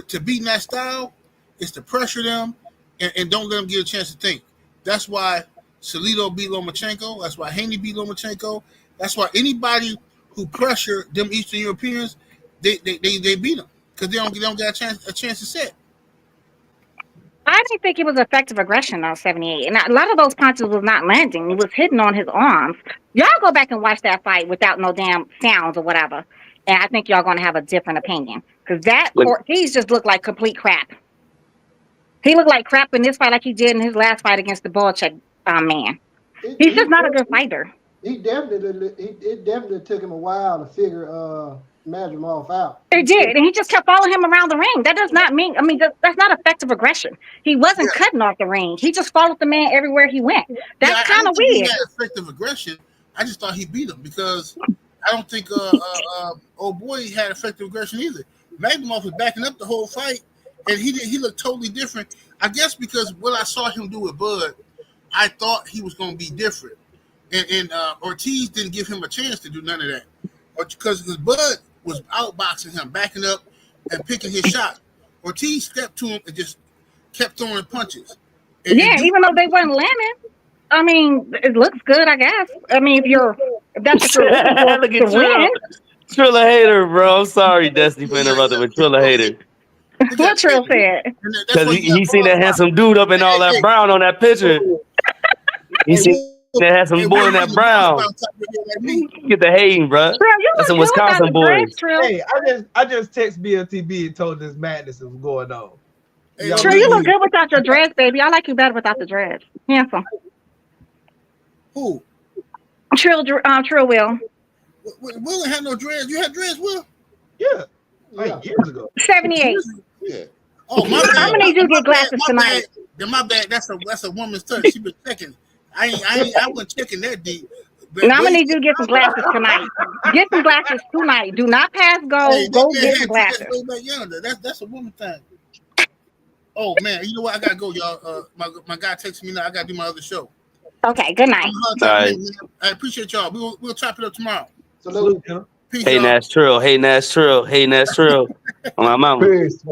to beat that style is to pressure them and don't let them get a chance to think. That's why Salido beat Lomachenko. That's why Haney beat Lomachenko. That's why anybody who pressure them Eastern Europeans, they beat them because they don't get a chance to set. I didn't think it was effective aggression on 78. And a lot of those punches was not landing. He was hitting on his arms. Y'all go back and watch that fight without no damn sounds or whatever. And I think y'all going to have a different opinion. Because Ortiz just looked like complete crap. He looked like crap in this fight like he did in his last fight against the Ballcheck man. He's just not a good fighter. It definitely took him a while to figure Madrimov out. It did, and he just kept following him around the ring. That does not mean, that's not effective aggression. He wasn't cutting off the ring. He just followed the man everywhere he went. That's kind of weird. He had effective aggression. I just thought he beat him because I don't think old boy had effective aggression either. Madrimov was backing up the whole fight, and he looked totally different. I guess because what I saw him do with Bud, I thought he was going to be different. And Ortiz didn't give him a chance to do none of that. Because Bud was outboxing him, backing up and picking his shot. Ortiz stepped to him and just kept throwing punches. Even though they weren't landing. I mean, it looks good, I guess. I mean, if that's what you're looking for, to win. Trilla hater, bro. I'm sorry, Destiny, for interrupting with Trilla hater. What Trill said? Because he seen that handsome dude up in all that brown on that picture. He seen that handsome boy in that brown. Get the hating, bro. That's some Wisconsin boys. Hey, I just text BLTB and told this madness was going on. Trill, you look good without your dreads, baby. I like you better without the dreads. Handsome. Who? Trill Will. Will had no dreads. You had dreads, Will? Yeah. Like years ago. 78. Yeah. Oh, my bad. I'm gonna need you to get glasses tonight. My bad. That's a woman's touch. She been checking. I wasn't checking that deep. Now I'm gonna need you to get some glasses tonight. Get some glasses tonight. Do not pass go. Hey, go get some glasses. That's a woman thing. Oh man, you know what? I gotta go, y'all. My guy texted me now. I gotta do my other show. Okay. Good night. I appreciate y'all. We'll chop it up tomorrow. Salute. Peace, hey, Nash Trill. Hey, Nash Trill. Hey, Nash Trill. On my mountain. Peace.